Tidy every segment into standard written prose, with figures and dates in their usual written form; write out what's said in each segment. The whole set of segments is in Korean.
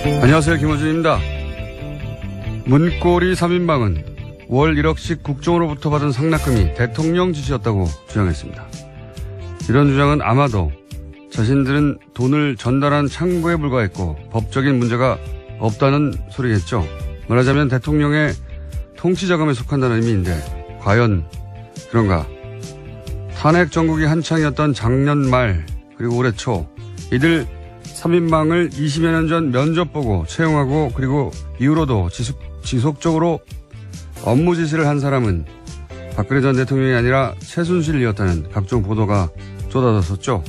안녕하세요. 김호준입니다. 문고리 3인방은 월 1억씩 국정으로부터 받은 상납금이 대통령 지시였다고 주장했습니다. 이런 주장은 아마도 자신들은 돈을 전달한 창구에 불과했고 법적인 문제가 없다는 소리겠죠. 말하자면 대통령의 통치자금에 속한다는 의미인데 과연 그런가? 탄핵 정국이 한창이었던 작년 말 그리고 올해 초 이들 3인방을 20여 년 전 면접 보고 채용하고 그리고 이후로도 지속적으로 업무 지시를 한 사람은 박근혜 전 대통령이 아니라 최순실이었다는 각종 보도가 쏟아졌었죠.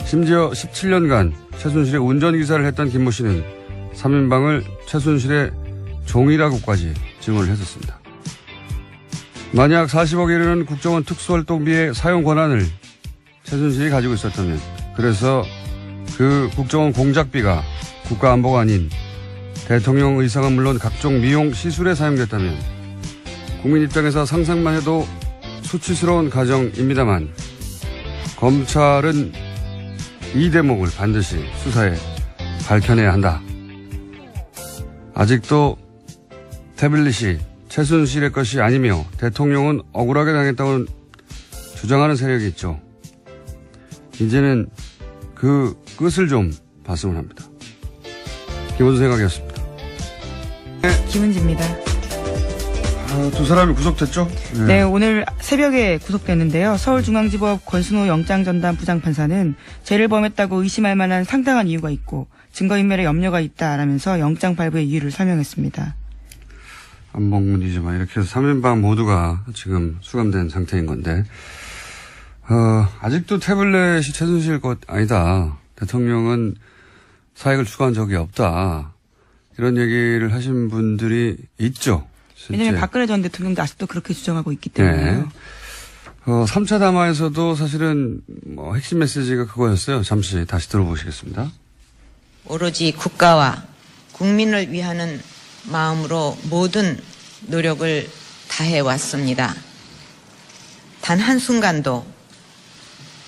심지어 17년간 최순실의 운전기사를 했던 김모 씨는 3인방을 최순실의 종이라고까지 증언을 했었습니다. 만약 40억에 이르는 국정원 특수활동비의 사용 권한을 최순실이 가지고 있었다면 그래서 그 국정원 공작비가 국가안보가 아닌 대통령 의상은 물론 각종 미용 시술에 사용됐다면 국민 입장에서 상상만 해도 수치스러운 가정입니다만 검찰은 이 대목을 반드시 수사에 밝혀내야 한다. 아직도 태블릿이 최순실의 것이 아니며 대통령은 억울하게 당했다고 주장하는 세력이 있죠. 이제는 그 끝을 좀 봤으면 합니다. 김원준 생각이었습니다. 김은지입니다. 두 사람이 구속됐죠? 네, 오늘 새벽에 구속됐는데요. 서울중앙지법 권순호 영장전담 부장판사는 죄를 범했다고 의심할 만한 상당한 이유가 있고 증거인멸에 염려가 있다라면서 영장 발부의 이유를 설명했습니다. 안봉문이지만 이렇게 해서 3인방 모두가 지금 수감된 상태인 건데 아직도 태블릿이 최순실 것 아니다. 대통령은 사익을 추구한 적이 없다. 이런 얘기를 하신 분들이 있죠. 왜냐하면 박근혜 전 대통령도 아직도 그렇게 주장하고 있기 때문에요. 네. 3차 담화에서도 사실은 핵심 메시지가 그거였어요. 잠시 다시 들어보시겠습니다. 오로지 국가와 국민을 위하는 마음으로 모든 노력을 다해왔습니다. 단 한순간도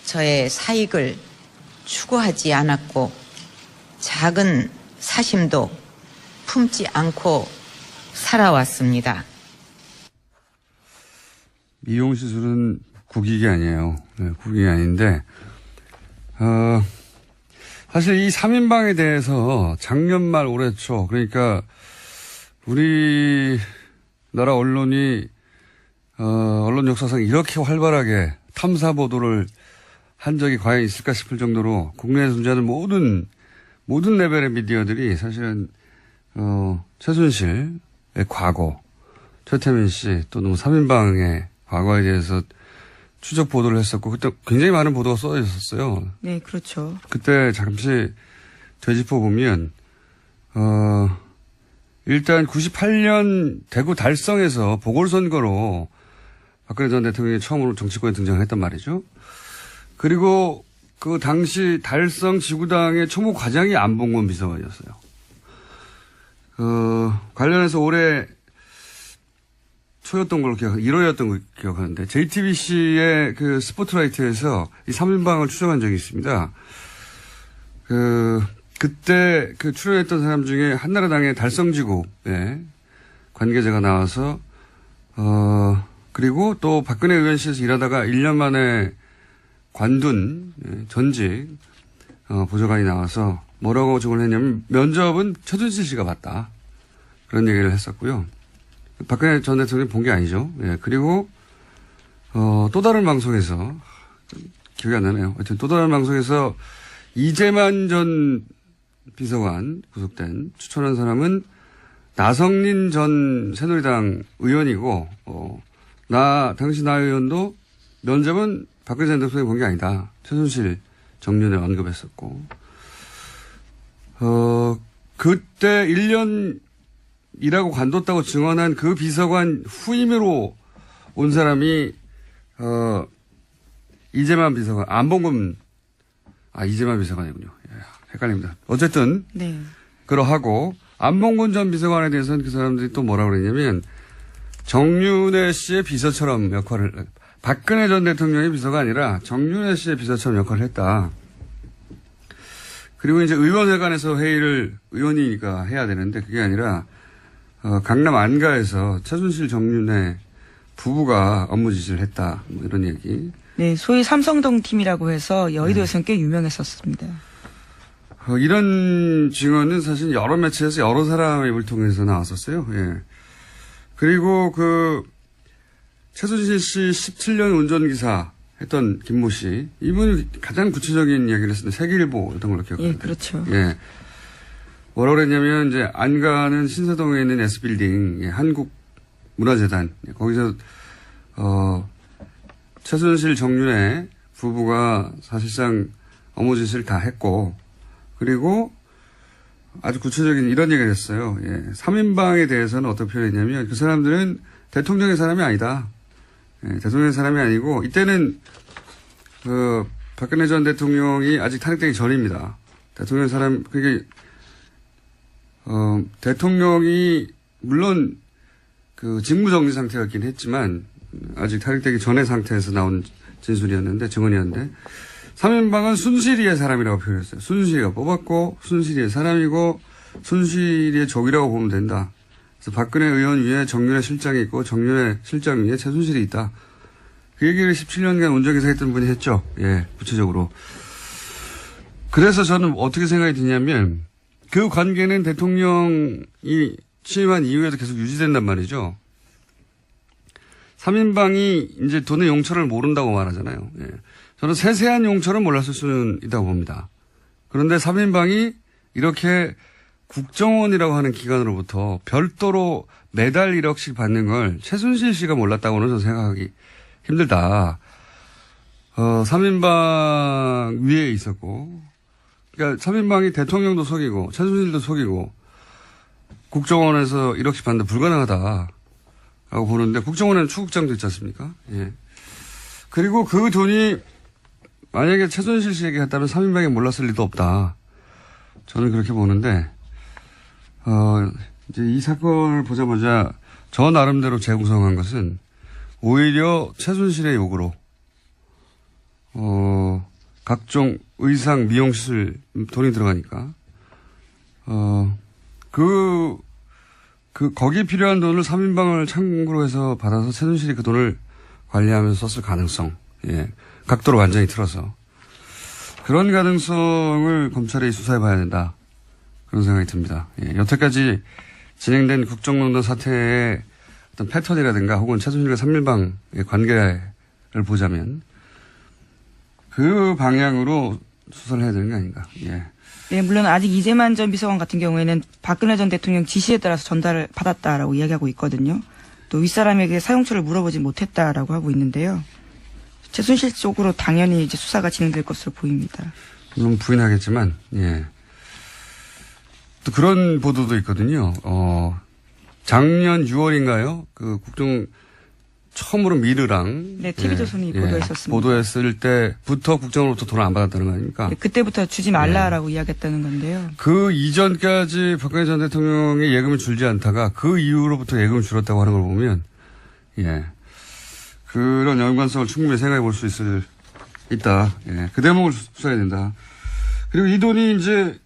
저의 사익을 추구하지 않았고 작은 사심도 품지 않고 살아왔습니다. 미용시술은 국익이 아니에요. 네, 국익이 아닌데 사실 이 3인방에 대해서 작년 말 올해 초 그러니까 우리나라 언론이 언론 역사상 이렇게 활발하게 탐사 보도를 한 적이 과연 있을까 싶을 정도로 국내에 존재하는 모든 레벨의 미디어들이 사실은 최순실의 과거, 최태민 씨 또는 3인방의 과거에 대해서 추적 보도를 했었고 그때 굉장히 많은 보도가 쏟아져 있었어요. 네, 그렇죠. 그때 잠시 되짚어 보면 일단 98년 대구 달성에서 보궐선거로 박근혜 전 대통령이 처음으로 정치권에 등장을 했단 말이죠. 그리고 그 당시 달성 지구당의 초모 과장이 안봉근 비서관이었어요. 관련해서 올해 초였던 걸로 1월이었던 걸 기억하는데 JTBC의 그 스포트라이트에서 이 3인방을 추정한 적이 있습니다. 그때 그 출연했던 사람 중에 한나라당의 달성지구의 관계자가 나와서 그리고 또 박근혜 의원실에서 일하다가 1년 만에 관둔 전직 보좌관이 나와서 뭐라고 증언을 했냐면 면접은 최순실 씨가 봤다. 그런 얘기를 했었고요. 박근혜 전 대통령이 본 게 아니죠. 예, 그리고 또 다른 방송에서 기억이 안 나네요. 하여튼 또 다른 방송에서 이재만 전 비서관 구속된 추천한 사람은 나성린 전 새누리당 의원이고 당시 나 의원도 면접은 박근혜 전 대통령이 본 게 아니다. 최순실 정년에 언급했었고 그때 1년 일하고 관뒀다고 증언한 그 비서관 후임으로 온 사람이 이재만 비서관 안봉근 이재만 비서관이군요. 예, 헷갈립니다. 어쨌든 네. 그러하고 안봉근 전 비서관에 대해서는 그 사람들이 또 뭐라고 그랬냐면 정윤회 씨의 비서처럼 역할을 박근혜 전 대통령의 비서가 아니라 정윤회 씨의 비서처럼 역할을 했다. 그리고 이제 의원회관에서 회의를 의원이니까 해야 되는데 그게 아니라 강남 안가에서 최순실 정윤회 부부가 업무 지시를 했다. 뭐 이런 얘기. 네, 소위 삼성동 팀이라고 해서 여의도에서는 꽤 유명했었습니다. 이런 증언은 사실 여러 매체에서 여러 사람의 입을 통해서 나왔었어요. 예. 그리고 최순실 씨 17년 운전기사 했던 김모 씨. 이분이 가장 구체적인 이야기를 했었는데 세계일보였던 걸로 기억합니다. 예, 그렇죠. 예. 뭐라고 그랬냐면 이제 안가는 신사동에 있는 S빌딩, 예, 한국문화재단. 예, 거기서, 최순실 정윤회 부부가 사실상 업무 지시를 다 했고, 그리고 아주 구체적인 이런 얘기를 했어요. 예. 3인방에 대해서는 어떻게 표현했냐면 그 사람들은 대통령의 사람이 아니다. 예, 대통령의 사람이 아니고 이때는 박근혜 전 대통령이 아직 탄핵되기 전입니다. 대통령의 사람 그게 대통령이 물론 직무정지 상태였긴 했지만 아직 탄핵되기 전의 상태에서 나온 진술이었는데 증언이었는데 3인방은 순실이의 사람이라고 표현했어요. 순실이가 뽑았고 순실이의 사람이고 순실이의 적이라고 보면 된다. 그래서 박근혜 의원 위에 정윤회 실장이 있고 정윤회 실장 위에 최순실이 있다. 그 얘기를 17년간 운전기사 했던 분이 했죠. 예, 구체적으로. 그래서 저는 어떻게 생각이 드냐면 그 관계는 대통령이 취임한 이후에도 계속 유지된단 말이죠. 3인방이 이제 돈의 용처를 모른다고 말하잖아요. 예. 저는 세세한 용처는 몰랐을 수는 있다고 봅니다. 그런데 3인방이 이렇게 국정원이라고 하는 기관으로부터 별도로 매달 1억씩 받는 걸 최순실 씨가 몰랐다고는 저는 생각하기 힘들다. 3인방 위에 있었고, 그러니까 3인방이 대통령도 속이고, 최순실도 속이고, 국정원에서 1억씩 받는다 불가능하다. 라고 보는데, 국정원에는 추국장도 있지 않습니까? 예. 그리고 그 돈이 만약에 최순실 씨에게 했다면 3인방이 몰랐을 리도 없다. 저는 그렇게 보는데, 이제 이 사건을 보자마자 저 나름대로 재구성한 것은 오히려 최순실의 요구로, 각종 의상, 미용시술 돈이 들어가니까, 거기에 필요한 돈을 3인방을 참고로 해서 받아서 최순실이 그 돈을 관리하면서 썼을 가능성, 예. 각도로 완전히 틀어서. 그런 가능성을 검찰이 수사해 봐야 된다. 그런 생각이 듭니다. 예. 여태까지 진행된 국정농단 사태의 어떤 패턴이라든가 혹은 최순실과 3인방의 관계를 보자면 그 방향으로 수사를 해야 되는 게 아닌가. 예. 네, 물론 아직 이재만 전 비서관 같은 경우에는 박근혜 전 대통령 지시에 따라서 전달을 받았다라고 이야기하고 있거든요. 또 윗사람에게 사용처를 물어보지 못했다라고 하고 있는데요. 최순실 쪽으로 당연히 이제 수사가 진행될 것으로 보입니다. 물론 부인하겠지만, 예. 또 그런 보도도 있거든요. 작년 6월인가요? 처음으로 미르랑. 네, TV조선이 보도했었습니다. 보도했을 때부터 국정으로부터 돈을 안 받았다는 거 아닙니까? 네, 그때부터 주지 말라라고 이야기했다는 건데요. 그 이전까지 박근혜 전 대통령의 예금을 줄지 않다가 그 이후로부터 예금을 줄었다고 하는 걸 보면, 예. 그런 연관성을 충분히 생각해 볼 수 있다. 예. 그 대목을 수사해야 된다. 그리고 이 돈이 이제,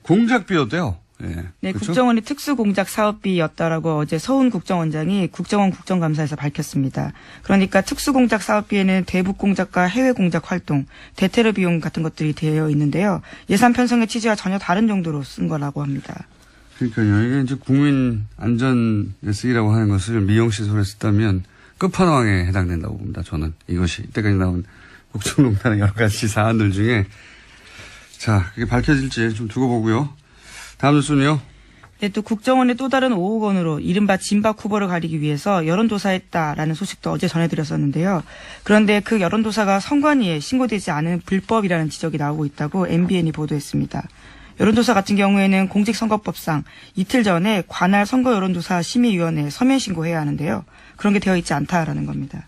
공작비였대요. 예. 네, 그렇죠? 국정원이 특수공작 사업비였다라고 어제 서훈 국정원장이 국정원 국정감사에서 밝혔습니다. 그러니까 특수공작 사업비에는 대북 공작과 해외 공작 활동, 대테러 비용 같은 것들이 되어 있는데요. 예산 편성의 취지와 전혀 다른 정도로 쓴 거라고 합니다. 그러니까요. 이게 이제 국민 안전에 쓰이라고 하는 것을 미용시설에 썼다면 끝판왕에 해당된다고 봅니다. 저는 이것이 이때까지 나온 국정농단의 여러 가지 사안들 중에 자, 그게 밝혀질지 좀 두고 보고요. 다음 뉴스는요. 네, 또 국정원의 또 다른 5억 원으로 이른바 진박 후보를 가리기 위해서 여론조사했다라는 소식도 어제 전해드렸었는데요. 그런데 그 여론조사가 선관위에 신고되지 않은 불법이라는 지적이 나오고 있다고 MBN이 보도했습니다. 여론조사 같은 경우에는 공직선거법상 이틀 전에 관할 선거여론조사 심의위원회에 서면 신고해야 하는데요. 그런 게 되어 있지 않다라는 겁니다.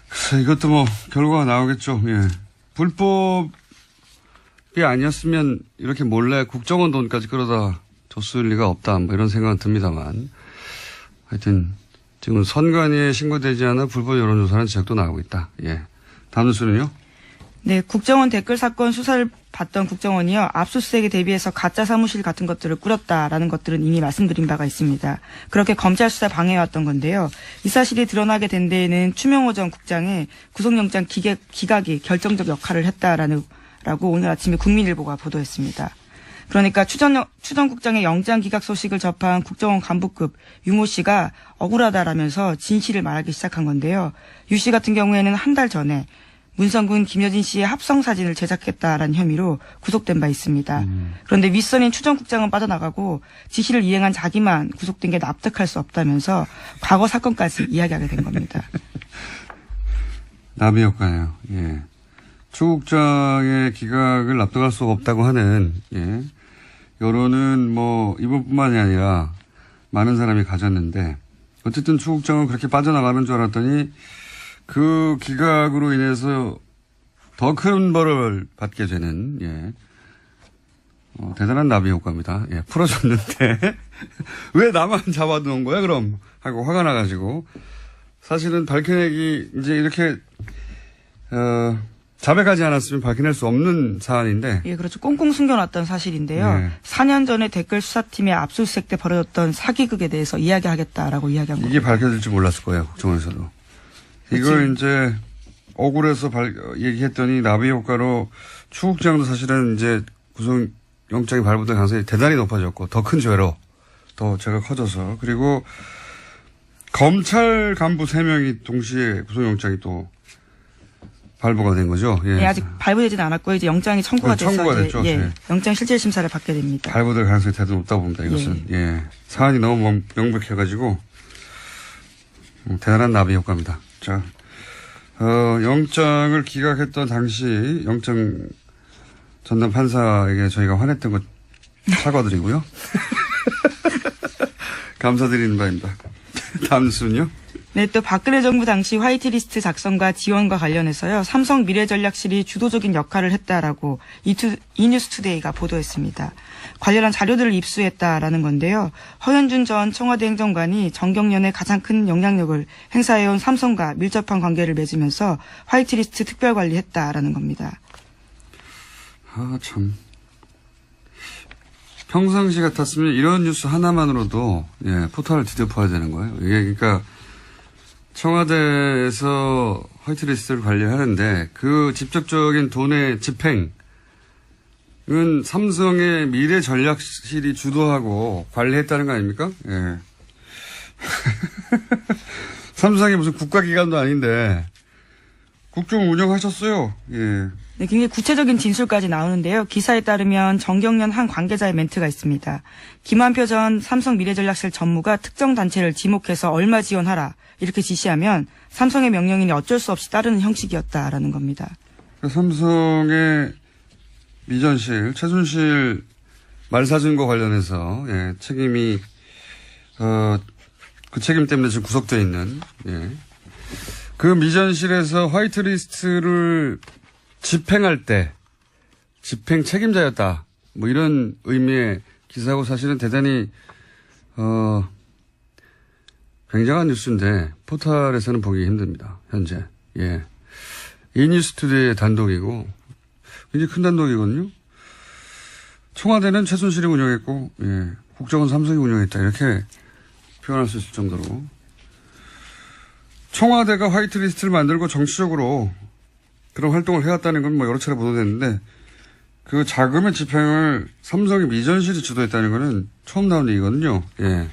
글쎄, 이것도 뭐 결과가 나오겠죠. 예. 불법이 아니었으면 이렇게 몰래 국정원 돈까지 끌어다 줬을 리가 없다. 뭐 이런 생각은 듭니다만. 하여튼 지금 선관위에 신고되지 않은 불법 여론조사는 지적도 나오고 있다. 예. 다음 뉴스는요. 네, 국정원 댓글 사건 수사를 받던 국정원이요. 압수수색에 대비해서 가짜 사무실 같은 것들을 꾸렸다라는 것들은 이미 말씀드린 바가 있습니다. 그렇게 검찰 수사 방해해왔던 건데요. 이 사실이 드러나게 된 데에는 추명호 전 국장의 구속영장 기각이 결정적 역할을 했다라고 오늘 아침에 국민일보가 보도했습니다. 그러니까 추 전 국장의 영장 기각 소식을 접한 국정원 간부급 유모 씨가 억울하다라면서 진실을 말하기 시작한 건데요. 유 씨 같은 경우에는 한 달 전에 문성군 김여진 씨의 합성 사진을 제작했다라는 혐의로 구속된 바 있습니다. 그런데 윗선인 추 전 국장은 빠져나가고 지시를 이행한 자기만 구속된 게 납득할 수 없다면서 과거 사건까지 이야기하게 된 겁니다. 나비 효과네요. 예. 추 국장의 기각을 납득할 수가 없다고 하는, 예. 여론은 뭐, 이번뿐만이 아니라 많은 사람이 가졌는데, 어쨌든 추 국장은 그렇게 빠져나가는 줄 알았더니, 그 기각으로 인해서 더 큰 벌을 받게 되는, 예. 대단한 나비 효과입니다. 예. 풀어줬는데, 왜 나만 잡아놓은 거야, 그럼? 하고 화가 나가지고. 사실은 밝혀내기, 이제 이렇게, 자백하지 않았으면 밝혀낼 수 없는 사안인데. 예, 그렇죠. 꽁꽁 숨겨놨던 사실인데요. 네. 4년 전에 댓글 수사팀의 압수수색 때 벌어졌던 사기극에 대해서 이야기하겠다라고 이야기한 겁니다. 이게 밝혀질지 몰랐을 거예요, 국정원에서도. 이걸 이제 억울해서 얘기했더니 나비 효과로 추 국장도 사실은 이제 구속영장이 발부될 가능성이 대단히 높아졌고 더 큰 죄로 더 죄가 커져서 그리고 검찰 간부 3명이 동시에 구속영장이 또 발부가 된 거죠. 예. 예, 아직 발부되지는 않았고요. 이제 영장이 청구가 돼서 청구가 이제, 됐죠. 예, 예. 영장 실질 심사를 받게 됩니다. 발부될 가능성이 대단히 높다고 봅니다. 이것은. 예. 사안이 너무 명백해가지고 대단한 나비 효과입니다. 자, 영장을 기각했던 당시 영장 전담 판사에게 저희가 화냈던 것 사과드리고요. 감사드리는 바입니다. 다음 뉴스는요? 네, 또 박근혜 정부 당시 화이트리스트 작성과 지원과 관련해서요. 삼성 미래전략실이 주도적인 역할을 했다라고 이뉴스투데이가 보도했습니다. 관련한 자료들을 입수했다라는 건데요. 허현준 전 청와대 행정관이 정경련에 가장 큰 영향력을 행사해온 삼성과 밀접한 관계를 맺으면서 화이트리스트 특별관리했다라는 겁니다. 아, 참. 평상시 같았으면 이런 뉴스 하나만으로도 예, 포탈을 뒤덮어야 되는 거예요. 이게 그러니까 청와대에서 화이트리스트를 관리하는데 그 직접적인 돈의 집행은 삼성의 미래전략실이 주도하고 관리했다는 거 아닙니까? 예. 삼성이 무슨 국가기관도 아닌데 국정 운영하셨어요. 예. 네, 굉장히 구체적인 진술까지 나오는데요. 기사에 따르면 정경련 한 관계자의 멘트가 있습니다. 김한표 전 삼성 미래전략실 전무가 특정 단체를 지목해서 얼마 지원하라 이렇게 지시하면 삼성의 명령인이 어쩔 수 없이 따르는 형식이었다라는 겁니다. 삼성의 미전실, 최순실 말사진과 관련해서 예, 책임이 그 책임 때문에 지금 구속되어 있는 예. 그 미전실에서 화이트리스트를 집행할 때 집행 책임자였다. 뭐 이런 의미의 기사고 사실은 대단히 굉장한 뉴스인데 포털에서는 보기 힘듭니다. 현재. 예. 이뉴스투데이의 단독이고 굉장히 큰 단독이거든요. 청와대는 최순실이 운영했고 예. 국정원 삼성이 운영했다. 이렇게 표현할 수 있을 정도로 청와대가 화이트리스트를 만들고 정치적으로 그런 활동을 해왔다는 건 뭐 여러 차례 보도됐는데 그 자금의 집행을 삼성의 미전실이 주도했다는 거는 처음 나온 얘기거든요. 예.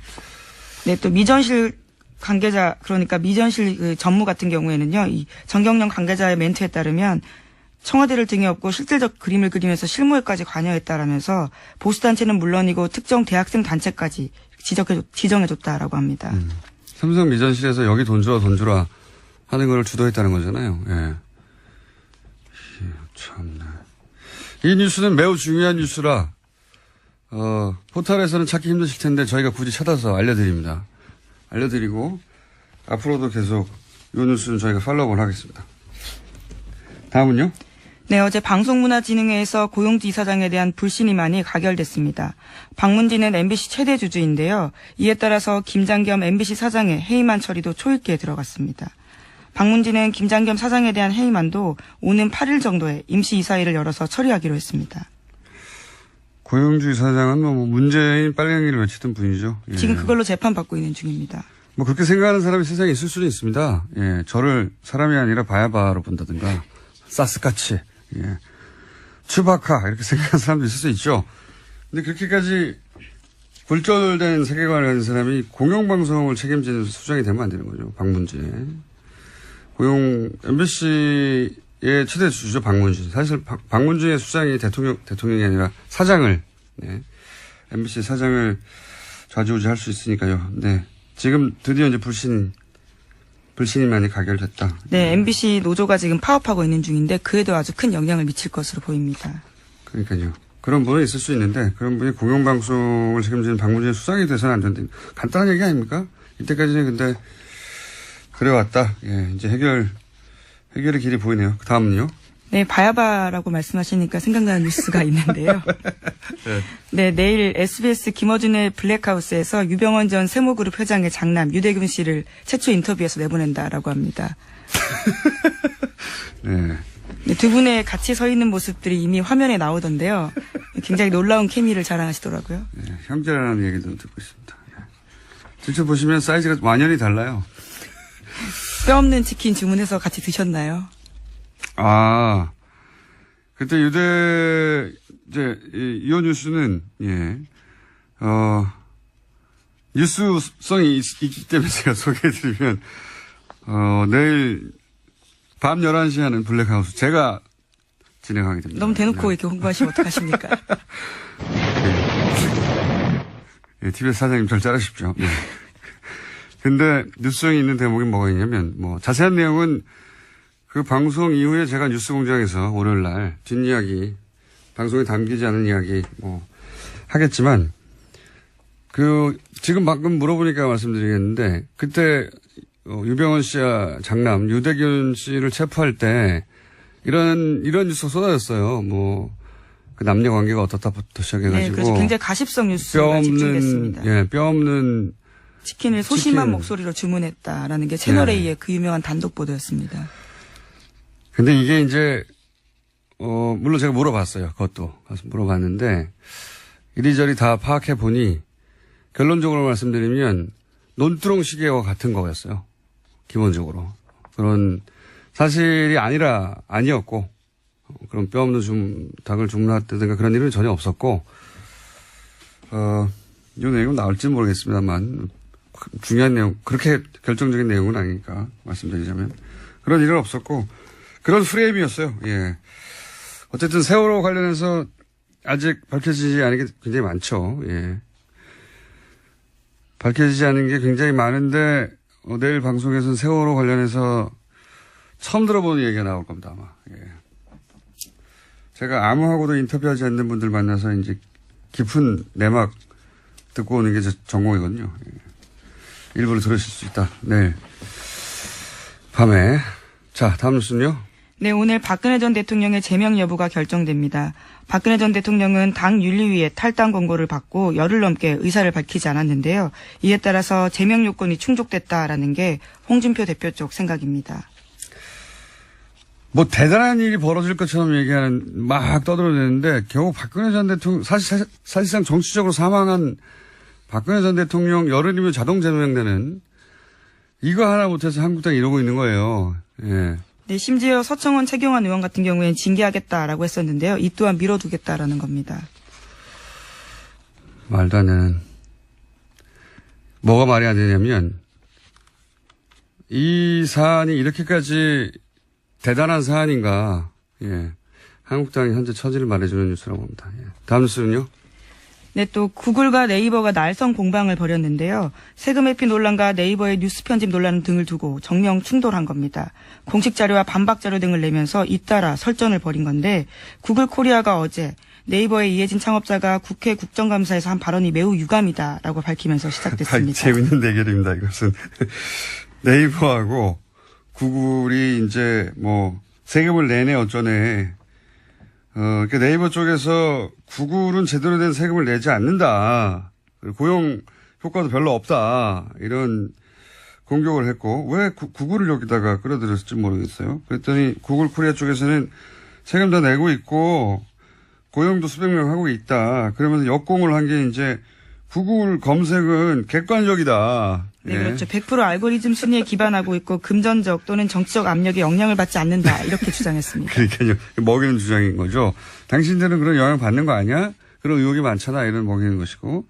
네, 또 미전실 관계자 그러니까 미전실 그 전무 같은 경우에는요. 이 정경련 관계자의 멘트에 따르면 청와대를 등에 업고 실질적 그림을 그리면서 실무에까지 관여했다라면서 보수단체는 물론이고 특정 대학생 단체까지 지정해줬다라고 합니다. 삼성 미전실에서 여기 돈 주라 하는 걸 주도했다는 거잖아요. 예. 참네. 이 뉴스는 매우 중요한 뉴스라 포털에서는 찾기 힘드실 텐데 저희가 굳이 찾아서 알려드립니다. 알려드리고 앞으로도 계속 이 뉴스는 저희가 팔로우를 하겠습니다. 다음은요? 네, 어제 방송문화진흥회에서 고용주 이사장에 대한 불신임안이 가결됐습니다. 박문진은 MBC 최대 주주인데요. 이에 따라서 김장겸 MBC 사장의 해임안 처리도 초읽기에 들어갔습니다. 방문진은 김장겸 사장에 대한 해임안도 오는 8일 정도에 임시 이사회를 열어서 처리하기로 했습니다. 고용주 사장은 뭐 문재인 빨갱이를 외치던 분이죠. 예. 지금 그걸로 재판받고 있는 중입니다. 뭐 그렇게 생각하는 사람이 세상에 있을 수는 있습니다. 예. 저를 사람이 아니라 바야바로 본다든가 사스카치, 예. 추바카 이렇게 생각하는 사람도 있을 수 있죠. 근데 그렇게까지 굴절된 세계관을 가진 사람이 공영방송을 책임지는 수장이 되면 안 되는 거죠. 박문진. MBC의 최대 주주죠. 박문진. 사실 박문진의 수장이 대통령이 아니라 사장을, 네. MBC 사장을 좌지우지할 수 있으니까요. 네. 지금 드디어 이제 불신이 많이 가결됐다. 네, MBC 노조가 지금 파업하고 있는 중인데 그에도 아주 큰 영향을 미칠 것으로 보입니다. 그러니까요. 그런 분은 있을 수 있는데 그런 분이 공영방송을 책임지는 박문진 수장이 돼서는 안 된다. 간단한 얘기 아닙니까? 이때까지는 근데 그래왔다. 예, 이제 해결의 길이 보이네요. 그 다음은요? 네, 바야바라고 말씀하시니까 생각나는 뉴스가 있는데요. 네, 내일 SBS 김어준의 블랙하우스에서 유병원 전 세모그룹 회장의 장남 유대균 씨를 최초 인터뷰에서 내보낸다라고 합니다. 네. 네, 두 분의 같이 서 있는 모습들이 이미 화면에 나오던데요. 굉장히 놀라운 케미를 자랑하시더라고요. 네, 형제라는 얘기도 듣고 있습니다. 직접 보시면 사이즈가 완연히 달라요. 뼈 없는 치킨 주문해서 같이 드셨나요? 아, 그때 이호 뉴스는, 예, 뉴스성이 있기 때문에 제가 소개해드리면, 내일 밤 11시 하는 블랙하우스 제가 진행하게 됩니다. 너무 대놓고 네. 이렇게 홍보하시면 어떡하십니까? 예, TBS 사장님 절 자르십시오. 예. 근데 뉴스성이 있는 대목이 뭐가 있냐면, 뭐, 자세한 내용은 그 방송 이후에 제가 뉴스공장에서 월요일 날 뒷이야기, 방송에 담기지 않은 이야기, 뭐, 하겠지만, 지금 방금 물어보니까 말씀드리겠는데, 그때, 유병원 씨와 장남, 유대균 씨를 체포할 때, 이런 뉴스가 쏟아졌어요. 뭐, 그 남녀 관계가 어떻다부터 시작해가지고. 네, 그래서 굉장히 가십성 뉴스가 집중됐습니다. 예, 뼈 없는 치킨을 소심한 목소리로 주문했다라는 게 채널A의 그 유명한 단독 보도였습니다. 근데 이게 이제, 물론 제가 물어봤어요. 그것도. 가서 물어봤는데, 이리저리 다 파악해 보니, 결론적으로 말씀드리면, 논두렁 시계와 같은 거였어요. 기본적으로. 그런 사실이 아니었고, 그런 뼈 없는 닭을 주문했다든가 그런 일은 전혀 없었고, 이 내용은 나올지 모르겠습니다만, 중요한 내용, 그렇게 결정적인 내용은 아니니까 말씀드리자면, 그런 일은 없었고, 그런 프레임이었어요. 예. 어쨌든 세월호 관련해서 아직 밝혀지지 않은 게 굉장히 많죠. 예. 밝혀지지 않은 게 굉장히 많은데, 내일 방송에서는 세월호 관련해서 처음 들어보는 얘기가 나올 겁니다, 아마. 예. 제가 아무하고도 인터뷰하지 않는 분들 만나서 이제 깊은 내막 듣고 오는 게 제 전공이거든요. 예. 일부러 들으실 수 있다. 네. 밤에. 자, 다음 뉴스는요? 네, 오늘 박근혜 전 대통령의 제명 여부가 결정됩니다. 박근혜 전 대통령은 당 윤리위에 탈당 권고를 받고 열흘 넘게 의사를 밝히지 않았는데요. 이에 따라서 제명 요건이 충족됐다라는 게 홍준표 대표 쪽 생각입니다. 뭐 대단한 일이 벌어질 것처럼 막 떠들어대는데 결국 박근혜 전 대통령 사실상 정치적으로 사망한 박근혜 전 대통령 열흘이면 자동 제명되는 이거 하나 못해서 한국당이 이러고 있는 거예요. 예. 네, 심지어 서청원 최경환 의원 같은 경우에는 징계하겠다라고 했었는데요. 이 또한 미뤄두겠다라는 겁니다. 말도 안 되는. 뭐가 말이 안 되냐면 이 사안이 이렇게까지 대단한 사안인가. 예. 한국당이 현재 처지를 말해주는 뉴스라고 봅니다. 예. 다음 뉴스는요? 네, 또 구글과 네이버가 날선 공방을 벌였는데요. 세금 회피 논란과 네이버의 뉴스 편집 논란 등을 두고 정면 충돌한 겁니다. 공식 자료와 반박 자료 등을 내면서 잇따라 설전을 벌인 건데 구글 코리아가 어제 네이버의 이해진 창업자가 국회 국정감사에서 한 발언이 매우 유감이다라고 밝히면서 시작됐습니다. 재밌는 대결입니다. 이것은 네이버하고 구글이 이제 뭐 세금을 내네 어쩌네. 그러니까 네이버 쪽에서 구글은 제대로 된 세금을 내지 않는다. 고용 효과도 별로 없다. 이런 공격을 했고 왜 구글을 여기다가 끌어들였을지 모르겠어요. 그랬더니 구글 코리아 쪽에서는 세금 다 내고 있고 고용도 수백 명 하고 있다. 그러면서 역공을 한 게 이제 구글 검색은 객관적이다. 네, 예. 그렇죠. 100% 알고리즘 순위에 기반하고 있고 금전적 또는 정치적 압력에 영향을 받지 않는다. 이렇게 주장했습니다. 그러니까요. 먹이는 주장인 거죠. 당신들은 그런 영향 받는 거 아니야? 그런 의혹이 많잖아. 이런 먹이는 것이고.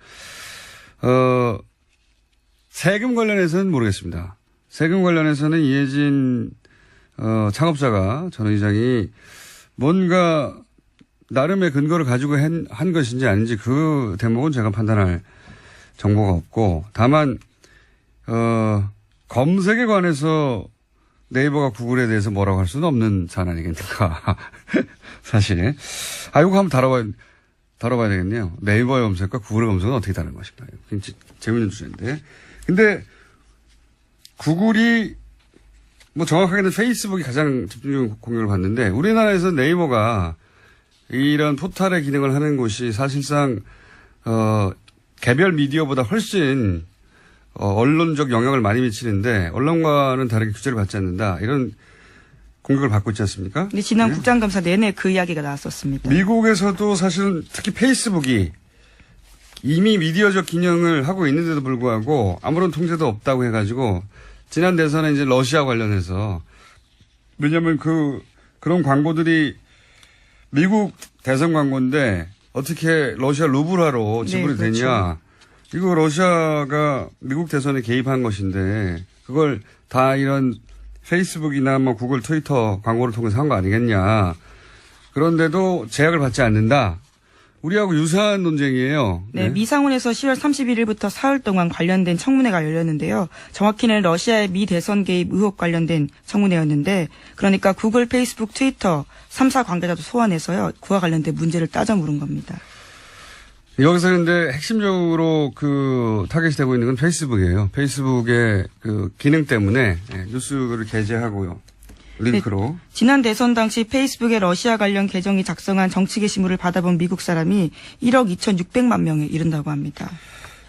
세금 관련해서는 모르겠습니다. 세금 관련해서는 이해진 창업자가 전 의장이 뭔가 나름의 근거를 가지고 한 것인지 아닌지 그 대목은 제가 판단할 정보가 없고 다만 검색에 관해서 네이버가 구글에 대해서 뭐라고 할 수는 없는 사안 아니겠습니까? 사실. 이거 한번 다뤄봐야 되겠네요. 네이버의 검색과 구글의 검색은 어떻게 다른 것인가. 굉장히 재밌는 주제인데. 근데 구글이 뭐 정확하게는 페이스북이 가장 집중적인 공격을 받는데 우리나라에서 네이버가 이런 포털의 기능을 하는 곳이 사실상 개별 미디어보다 훨씬 언론적 영향을 많이 미치는데 언론과는 다르게 규제를 받지 않는다. 이런 공격을 받고 있지 않습니까? 근데 지난 네? 국정감사 내내 그 이야기가 나왔었습니다. 미국에서도 사실은 특히 페이스북이 이미 미디어적 기능을 하고 있는데도 불구하고 아무런 통제도 없다고 해가지고 지난 대선에 이제 러시아 관련해서 왜냐하면 그런 광고들이 미국 대선 광고인데 어떻게 러시아 루블화로 지불이 네, 그렇죠. 되냐. 이거 러시아가 미국 대선에 개입한 것인데 그걸 다 이런 페이스북이나 뭐 구글, 트위터 광고를 통해서 한 거 아니겠냐. 그런데도 제약을 받지 않는다. 우리하고 유사한 논쟁이에요. 네, 미상원에서 10월 31일부터 사흘 동안 관련된 청문회가 열렸는데요. 정확히는 러시아의 미 대선 개입 의혹 관련된 청문회였는데 그러니까 구글, 페이스북, 트위터 3사 관계자도 소환해서요. 그와 관련된 문제를 따져 물은 겁니다. 여기서 근데 핵심적으로 타겟이 되고 있는 건 페이스북이에요. 페이스북의 기능 때문에 뉴스를 게재하고요. 링크로. 네, 지난 대선 당시 페이스북의 러시아 관련 계정이 작성한 정치 게시물을 받아본 미국 사람이 1억 2,600만 명에 이른다고 합니다.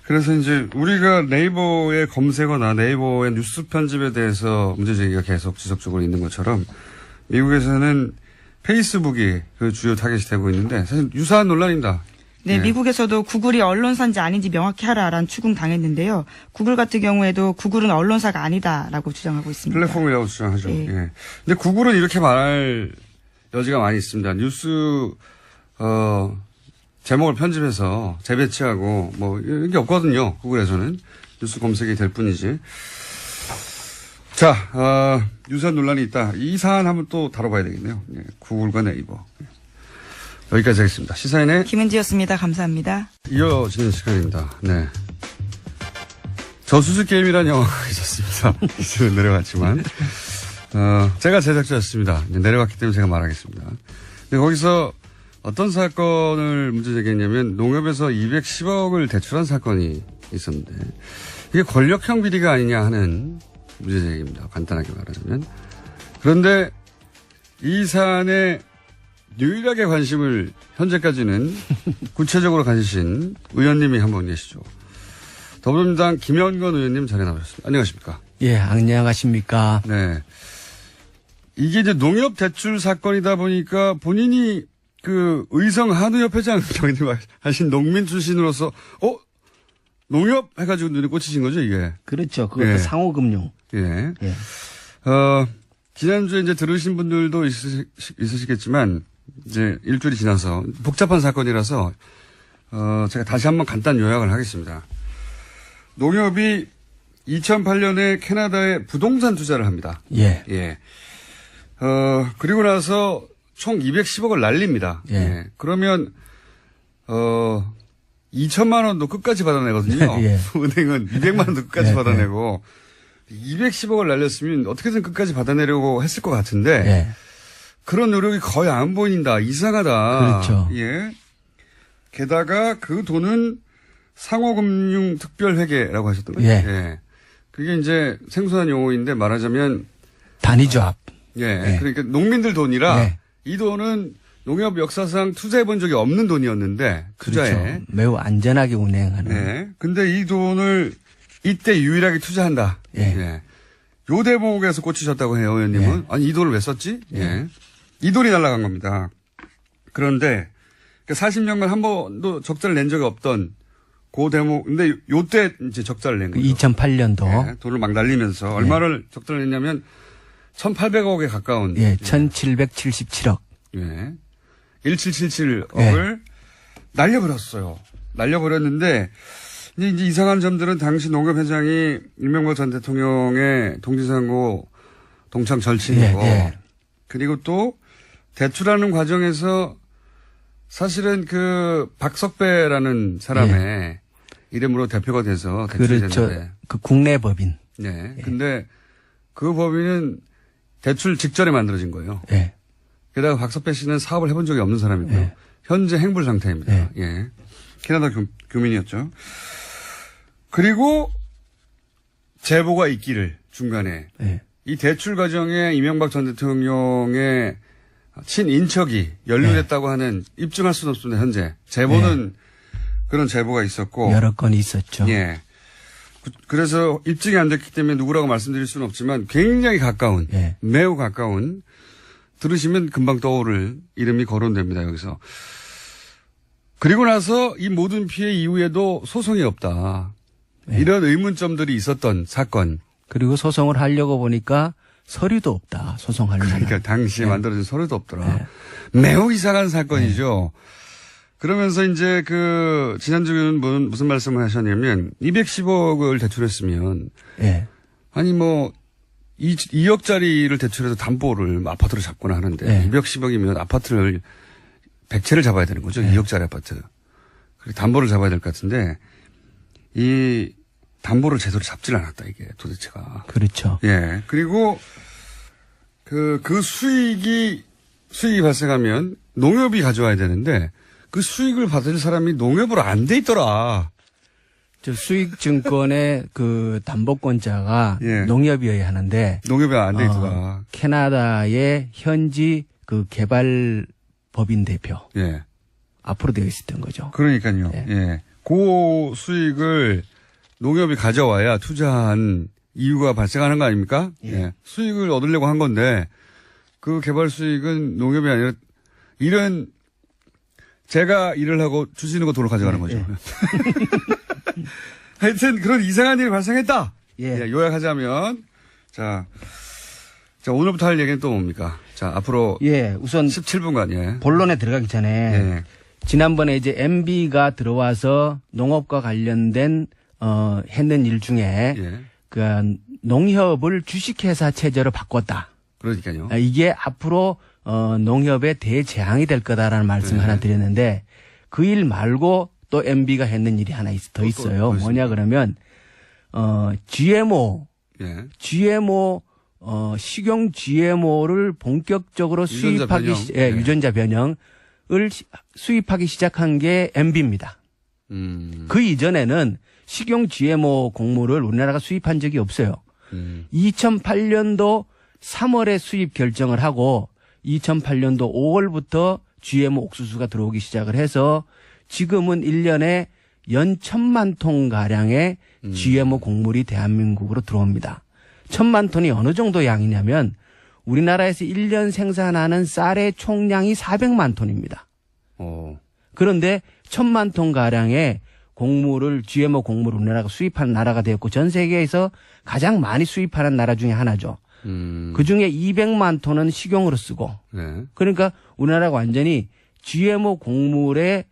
그래서 이제 우리가 네이버에 검색어나 네이버의 뉴스 편집에 대해서 문제제기가 계속 지속적으로 있는 것처럼 미국에서는 페이스북이 그 주요 타겟이 되고 있는데 사실 유사한 논란입니다. 네, 네. 미국에서도 구글이 언론사인지 아닌지 명확히 하라라는 추궁당했는데요. 구글 같은 경우에도 구글은 언론사가 아니다라고 주장하고 있습니다. 플랫폼이라고 주장하죠. 네. 예. 근데 구글은 이렇게 말할 여지가 많이 있습니다. 뉴스 제목을 편집해서 재배치하고 뭐 이런 게 없거든요. 구글에서는 뉴스 검색이 될 뿐이지. 자, 유사한 논란이 있다. 이 사안 한번 또 다뤄봐야 되겠네요. 예. 구글과 네이버. 여기까지 하겠습니다. 시사인의 김은지였습니다. 감사합니다. 이어지는 시간입니다. 네. 저수지 게임이라는 영화가 있었습니다. 이제는 내려갔지만. 제가 제작자였습니다. 내려갔기 때문에 제가 말하겠습니다. 근데 거기서 어떤 사건을 문제 제기했냐면 농협에서 210억을 대출한 사건이 있었는데 이게 권력형 비리가 아니냐 하는 문제 제기입니다. 간단하게 말하자면. 그런데 이 사안에 유일하게 관심을 현재까지는 구체적으로 가지신 의원님이 한 분 계시죠. 더불어민주당 김현건 의원님 자리에 나오셨습니다. 안녕하십니까? 예, 안녕하십니까? 네. 이게 이제 농협 대출 사건이다 보니까 본인이 의성 한우협회장 경님 하신 농민 출신으로서 농협 해가지고 눈에 꽂히신 거죠, 이게? 그렇죠. 그것도 예. 상호금융. 예. 예. 지난주에 이제 들으신 분들도 있으시겠지만, 이제 일주일이 지나서 복잡한 사건이라서, 제가 다시 한번 간단 요약을 하겠습니다. 농협이 2008년에 캐나다에 부동산 투자를 합니다. 예. 예. 그리고 나서 총 210억을 날립니다. 예. 예. 그러면, 2천만 원도 끝까지 받아내거든요. 예. 은행은 200만 원도 끝까지 예. 받아내고, 210억을 날렸으면 어떻게든 끝까지 받아내려고 했을 것 같은데, 예. 그런 노력이 거의 안 보인다. 이상하다. 그렇죠. 예. 게다가 그 돈은 상호금융특별회계라고 하셨던 거죠. 예. 그게 이제 생소한 용어인데 말하자면 단위조합. 예. 그러니까 농민들 돈이라 예. 이 돈은 농협 역사상 투자해 본 적이 없는 돈이었는데 투자에. 그렇죠. 매우 안전하게 운행하는. 네. 근데 이 돈을 이때 유일하게 투자한다. 예. 요 대목에서 꽂히셨다고 해요, 의원님은. 예. 아니, 이 돈을 왜 썼지? 예. 이 돈이 날아간 겁니다. 그런데 40년간 한 번도 적자를 낸 적이 없던 그 대목, 근데 요때 이제 적자를 낸 거죠. 2008년도. 예. 돈을 막 날리면서 얼마를 적자를 냈냐면 1,800억에 가까운. 예, 1,777억. 예. 1777억을 날려버렸어요. 날려버렸는데, 이제 이상한 점들은 당시 농협회장이 이명박 전 대통령의 동지상고 동창 절친이고, 그리고 또 대출하는 과정에서 사실은 그 박석배라는 사람의 이름으로 대표가 돼서 대출이 그렇죠. 됐는데. 그 국내 법인. 네. 근데 그 법인은 대출 직전에 만들어진 거예요. 예. 게다가 박석배 씨는 사업을 해본 적이 없는 사람이고요. 현재 행불 상태입니다. 예. 캐나다 교민이었죠. 그리고 제보가 있기를 중간에 이 대출 과정에 이명박 전 대통령의 친인척이 연루됐다고 하는 입증할 수는 없습니다. 현재 제보는 그런 제보가 있었고 여러 건이 있었죠. 예. 그래서 입증이 안 됐기 때문에 누구라고 말씀드릴 수는 없지만 굉장히 가까운 매우 가까운 들으시면 금방 떠오를 이름이 거론됩니다. 여기서. 그리고 나서 이 모든 피해 이후에도 소송이 없다. 이런 의문점들이 있었던 사건. 그리고 소송을 하려고 보니까 서류도 없다. 소송할 만한. 그러니까 당시에 만들어진 서류도 없더라. 매우 이상한 사건이죠. 그러면서 이제 그 지난주에는 무슨 말씀을 하셨냐면 210억을 대출했으면 아니 뭐 2억짜리를 대출해서 담보를 아파트를 잡거나 하는데 210억이면 아파트를 100채를 잡아야 되는 거죠. 2억짜리 아파트. 그리고 담보를 잡아야 될 것 같은데 이 담보를 제대로 잡질 않았다 이게 도대체가. 그렇죠. 예. 그리고 그 수익이 발생하면 농협이 가져와야 되는데 그 수익을 받을 사람이 농협으로 안 돼 있더라. 저 수익증권의 그 담보권자가 농협이어야 하는데 농협이 안 돼 있더라. 캐나다의 현지 그 개발법인 대표. 앞으로 되어 있었던 거죠. 그러니까요. 그 수익을 농협이 가져와야 투자한 이유가 발생하는 거 아닙니까? 수익을 얻으려고 한 건데 그 개발 수익은 농협이 아니라 이런 제가 일을 하고 주시는 거 돈을 가져가는 거죠. 하여튼 그런 이상한 일이 발생했다. 요약하자면 자 오늘부터 할 얘기는 또 뭡니까? 자 앞으로 우선 17분간 본론에 들어가기 전에 지난번에 이제 MB가 들어와서 농업과 관련된 했는 일 중에 그 농협을 주식회사 체제로 바꿨다. 그러니까요. 이게 앞으로 농협의 대재앙이 될 거다라는 말씀을 하나 드렸는데 그 일 말고 또 MB가 했는 일이 하나 더 있어요. 뭐냐 그러면 GMO 식용 GMO를 본격적으로 수입하기 유전자 변형을 수입하기 시작한 게 MB입니다. 그 이전에는 식용 GMO 곡물을 우리나라가 수입한 적이 없어요. 2008년도 3월에 수입 결정을 하고 2008년도 5월부터 GMO 옥수수가 들어오기 시작을 해서 지금은 1년에 연 1,000만 톤 가량의 GMO 곡물이 대한민국으로 들어옵니다. 1,000만 톤이 어느 정도 양이냐면 우리나라에서 1년 생산하는 쌀의 총량이 400만 톤입니다. 그런데 1,000만 톤 가량의 GMO 곡물을 우리나라가 수입하는 나라가 되었고 전 세계에서 가장 많이 수입하는 나라 중에 하나죠. 그중에 200만 톤은 식용으로 쓰고 그러니까 우리나라가 완전히 GMO 곡물의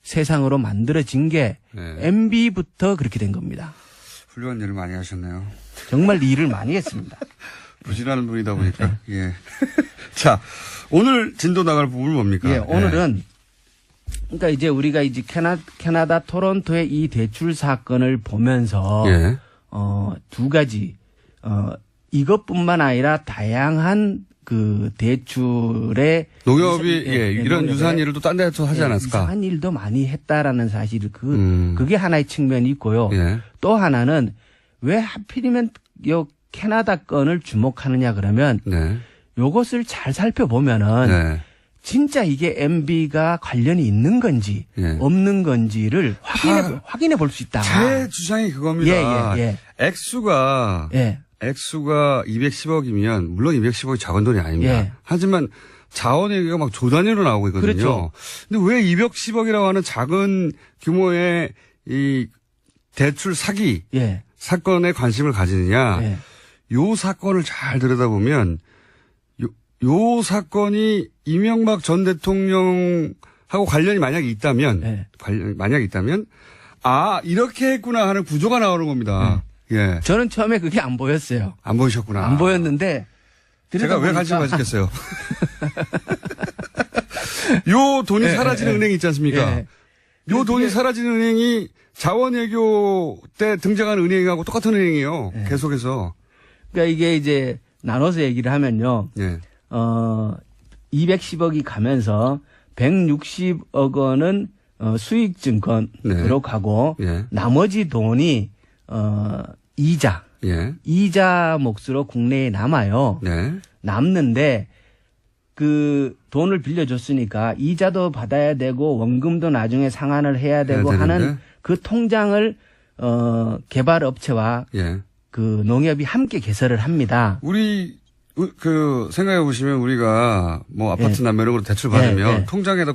세상으로 만들어진 게 MB부터 그렇게 된 겁니다. 훌륭한 일을 많이 하셨네요. 정말 일을 많이 했습니다. 부지런한 분이다 보니까. 자, 오늘 진도 나갈 부분은 뭡니까? 오늘은 그러니까 이제 우리가 이제 캐나다 토론토의 이 대출 사건을 보면서 두 가지 이것뿐만 아니라 다양한 그 대출의 농협이 이런 유사한 일을 또 딴 데서 하지 않았을까? 유사한 일도 많이 했다라는 사실 그게 하나의 측면이 있고요. 또 하나는 왜 하필이면 요 캐나다 건을 주목하느냐 그러면 요것을 잘 살펴보면은 진짜 이게 MB가 관련이 있는 건지 예. 없는 건지를 확인해 볼 수 있다. 제 주장이 그겁니다. 예. 액수가 예. 210억이면 물론 210억이 작은 돈이 아닙니다. 예. 하지만 자원 얘기가 막 조 단위로 나오고 있거든요. 그렇죠. 근데 왜 210억이라고 하는 작은 규모의 이 대출 사기 예. 사건에 관심을 가지느냐. 예. 요 사건을 잘 들여다보면 요 사건이 이명박 전 대통령하고 관련이 만약에 있다면 예. 만약에 있다면 아 이렇게 했구나 하는 구조가 나오는 겁니다. 예. 저는 처음에 그게 안 보였어요. 안 보이셨구나. 안 보였는데 제가 왜 관심 가졌겠어요. 요 돈이 사라지는 은행이 있지 않습니까? 예. 요 돈이 사라지는 은행이 자원외교 때 등장한 은행하고 똑같은 은행이에요. 예. 계속해서. 그러니까 이게 이제 나눠서 얘기를 하면요. 예. 210억이 가면서 160억 원은 수익증권으로 네. 가고 예. 나머지 돈이 이자 몫으로 국내에 남아요. 네. 남는데 그 돈을 빌려줬으니까 이자도 받아야 되고 원금도 나중에 상환을 해야 되고 해야 되는데. 하는 그 통장을 개발업체와 예. 그 농협이 함께 개설을 합니다. 우리 생각해 보시면 우리가 뭐 아파트 예. 남매력으로 대출 받으면 예. 통장에다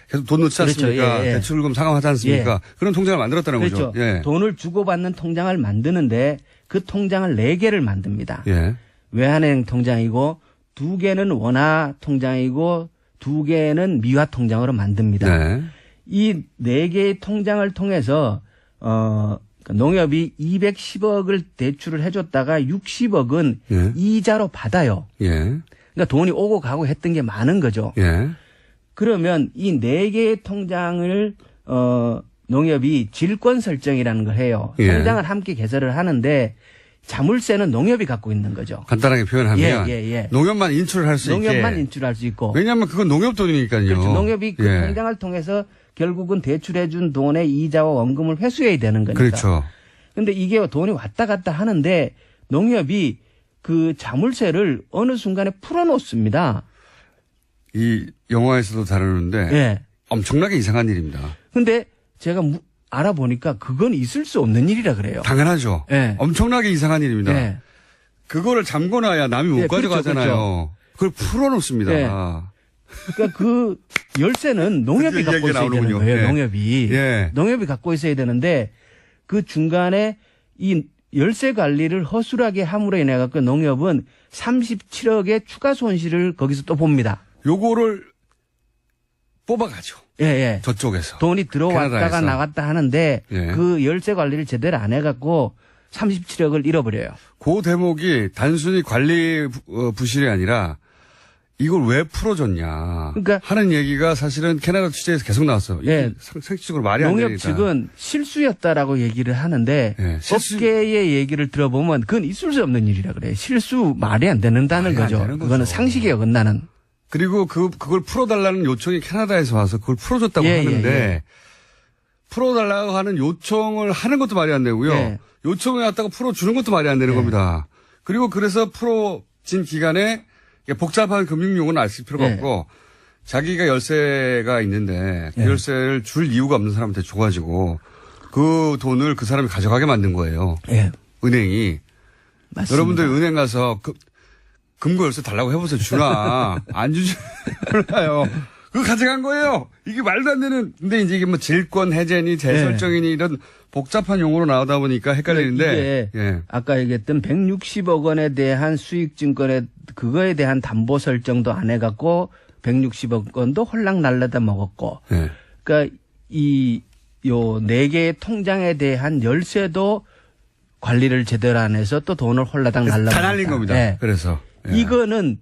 계속 돈 넣지 그렇죠. 않습니까? 예. 대출금 상환하지 않습니까? 예. 그런 통장을 만들었다는 그렇죠. 거죠. 예. 돈을 주고받는 통장을 만드는데 그 통장을 4개를 만듭니다. 예. 외환은행 통장이고 2개는 원화 통장이고 2개는 미화 통장으로 만듭니다. 네. 이 4개의 통장을 통해서 농협이 210억을 대출을 해줬다가 60억은 예. 이자로 받아요. 예. 그러니까 돈이 오고 가고 했던 게 많은 거죠. 예. 그러면 이 4개의 통장을 농협이 질권 설정이라는 걸 해요. 예. 통장을 함께 개설을 하는데 자물쇠는 농협이 갖고 있는 거죠. 간단하게 표현하면 예. 농협만 인출을 할 수 있게. 농협만 인출할 수 있고. 왜냐하면 그건 농협 돈이니까요. 그렇죠. 농협이 그 예. 통장을 통해서 결국은 대출해준 돈의 이자와 원금을 회수해야 되는 거니까. 그렇죠. 근데 이게 돈이 왔다 갔다 하는데 농협이 그 자물쇠를 어느 순간에 풀어놓습니다. 이 영화에서도 다루는데 예. 엄청나게 이상한 일입니다. 근데 제가 알아보니까 그건 있을 수 없는 일이라 그래요. 당연하죠. 예. 엄청나게 이상한 일입니다. 예. 그거를 잠궈놔야 남이 못 예, 그렇죠, 가져가잖아요. 그걸 풀어놓습니다. 예. 그러니까 그 열쇠는 농협이 드디어 갖고 이야기가 있어야 되는 나오는군요. 거예요. 예. 농협이. 예. 농협이 갖고 있어야 되는데 그 중간에 이 열쇠 관리를 허술하게 함으로 인해 갖고 농협은 37억의 추가 손실을 거기서 또 봅니다. 요거를 뽑아가죠. 예. 저쪽에서. 돈이 들어왔다가 캐나다에서. 나갔다 하는데 예. 그 열쇠 관리를 제대로 안 해갖고 37억을 잃어버려요. 그 대목이 단순히 관리 부실이 아니라 이걸 왜 풀어줬냐 그러니까 하는 얘기가 사실은 캐나다 취재에서 계속 나왔어요. 이게 예. 상식적으로 말이 안 농협 되니까. 측은 실수였다라고 얘기를 하는데 예, 실수- 업계의 얘기를 들어보면 그건 있을 수 없는 일이라 그래요. 실수 말이 안 되는다는 말이 안 거죠. 되는 그거는 거죠. 상식에 어긋나는. 그리고 그걸 풀어달라는 요청이 캐나다에서 와서 그걸 풀어줬다고 예, 하는데 예. 풀어달라고 하는 요청을 하는 것도 말이 안 되고요. 예. 요청해 왔다가 풀어주는 것도 말이 안 되는 예. 겁니다. 그리고 그래서 풀어진 기간에 복잡한 금융용어는 알 필요가 예. 없고 자기가 열쇠가 있는데 그 예. 열쇠를 줄 이유가 없는 사람한테 줘가지고 그 돈을 그 사람이 가져가게 만든 거예요. 예. 은행이. 맞습니다. 여러분들 은행 가서 금고 열쇠 달라고 해보세요. 주나. 안 주지. 몰라요. 그거 가져간 거예요. 이게 말도 안 되는. 근데 이제 이게 뭐 질권 해제니 재설정이니 이런 복잡한 용어로 나오다 보니까 헷갈리는데. 이게 예. 아까 얘기했던 160억 원에 대한 수익증권에 그거에 대한 담보 설정도 안 해갖고 160억 원도 홀랑 날라다 먹었고. 예. 그러니까 요 4개의 통장에 대한 열쇠도 관리를 제대로 안 해서 또 돈을 홀라당 날라. 다 날린 겁니다. 예. 그래서. 예. 이거는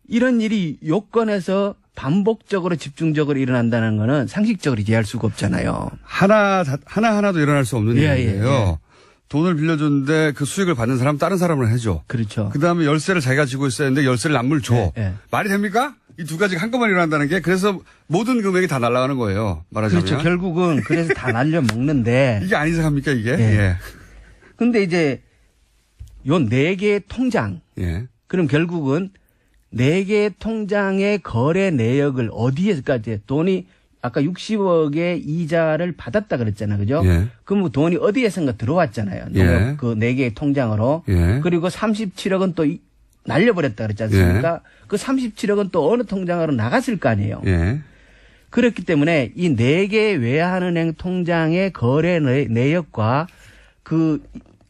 이런 일이 요건에서 반복적으로 집중적으로 일어난다는 거는 상식적으로 이해할 수가 없잖아요. 하나도 일어날 수 없는 예, 일이에요. 예. 돈을 빌려줬는데 그 수익을 받는 사람 다른 사람을 해줘. 그렇죠. 그 다음에 열쇠를 자기가 쥐고 있어야 하는데 열쇠를 남을 줘. 예, 예. 말이 됩니까? 이 두 가지가 한꺼번에 일어난다는 게 그래서 모든 금액이 다 날아가는 거예요. 말하자면. 그렇죠. 결국은 그래서 다 날려 먹는데. 이게 안 이상합니까 이게? 예. 예. 근데 이제 요 4개의 통장. 예. 그럼 결국은 4개 통장의 거래 내역을 어디에까지 돈이 아까 60억의 이자를 받았다 그랬잖아요. 그죠? 예. 그럼 돈이 어디에선가 들어왔잖아요. 예. 그 4개의 통장으로. 예. 그리고 37억은 또 날려버렸다 그랬지 않습니까? 그 37억은 또 어느 통장으로 나갔을 거 아니에요. 예. 그렇기 때문에 이 4개 외환은행 통장의 거래 내역과 그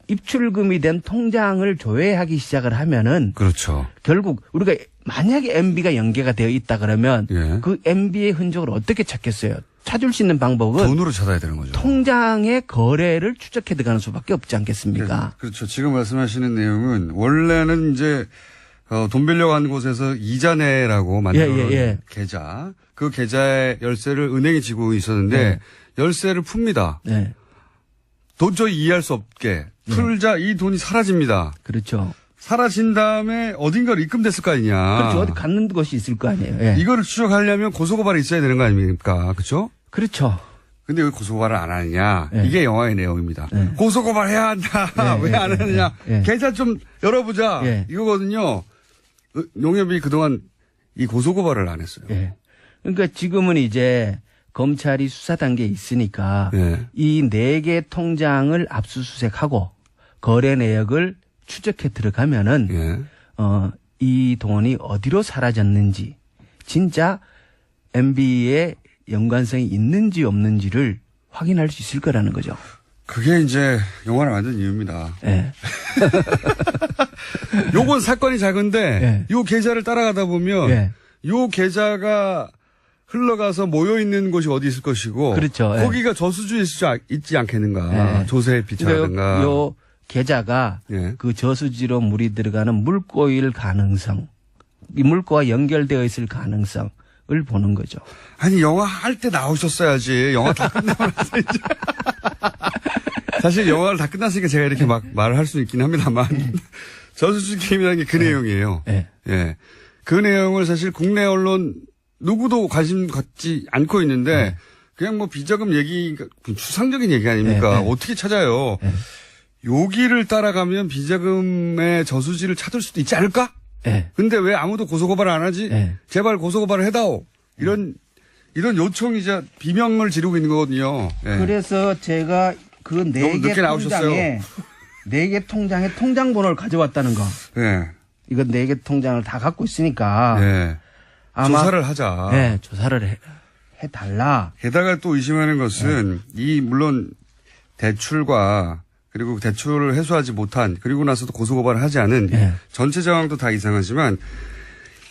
입출금이 된 통장을 조회하기 시작을 하면은 그렇죠. 결국 우리가 만약에 MB가 연계가 되어 있다 그러면 예. 그 MB의 흔적을 어떻게 찾겠어요? 찾을 수 있는 방법은 돈으로 찾아야 되는 거죠. 통장의 거래를 추적해 들어가는 수밖에 없지 않겠습니까? 그렇죠. 지금 말씀하시는 내용은 원래는 이제 돈 빌려고 한 곳에서 이자 내라고 만들어 예. 계좌. 그 계좌의 열쇠를 은행이 지고 있었는데 네. 열쇠를 풉니다. 네. 도저히 이해할 수 없게 풀자 이 돈이 사라집니다. 그렇죠. 사라진 다음에 어딘가로 입금됐을 거 아니냐. 그렇죠. 어디 갔는 곳이 있을 거 아니에요. 예. 이거를 추적하려면 고소고발이 있어야 되는 거 아닙니까? 그렇죠? 그렇죠. 근데 왜 고소고발을 안 하느냐. 네. 이게 영화의 내용입니다. 네. 고소고발해야 한다. 네, 왜 안 네, 하느냐. 네. 계좌 좀 열어보자. 네. 이거거든요. 농협이 그동안 이 고소고발을 안 했어요. 예. 그러니까 지금은 이제 검찰이 수사 단계에 있으니까 예. 이 4개 통장을 압수수색하고 거래 내역을 추적해 들어가면은 예. 이 돈이 어디로 사라졌는지 진짜 MB의 연관성이 있는지 없는지를 확인할 수 있을 거라는 거죠. 그게 이제 영화를 만든 이유입니다. 예. 요건 사건이 작은데 예. 요 계좌를 따라가다 보면 예. 요 계좌가 흘러가서 모여있는 곳이 어디 있을 것이고 그렇죠. 예. 거기가 저수지에 있지 않겠는가. 예. 조세 피처라든가. 요 계좌가 예. 그 저수지로 물이 들어가는 물꼬일 가능성, 이 물꼬와 연결되어 있을 가능성을 보는 거죠. 아니 영화 할 때 나오셨어야지. 영화 다 끝나고 나서 이제. 사실 영화를 다 끝났으니까 제가 이렇게 막 말을 할 수 있긴 합니다만 저수지 게임이라는 게 그 내용이에요. 예. 예. 그 내용을 사실 국내 언론 누구도 관심 갖지 않고 있는데 그냥 뭐 비자금 얘기, 추상적인 얘기 아닙니까? 어떻게 찾아요? 여기를 따라가면 비자금의 저수지를 찾을 수도 있지 않을까? 예. 근데 왜 아무도 고소고발을 안 하지? 예. 제발 고소고발을 해다오. 이런 요청이자 비명을 지르고 있는 거거든요. 예. 그래서 제가 그 너무 4개 늦게 나오셨어요. 4개 통장의 통장 번호를 가져왔다는 거. 예. 이건 4개 통장을 다 갖고 있으니까 예. 아마 조사를 하자. 네, 조사를 해달라. 게다가 또 의심하는 것은 이 물론 대출과 그리고 대출을 해소하지 못한 그리고 나서도 고소고발을 하지 않은 예. 전체 상황도 다 이상하지만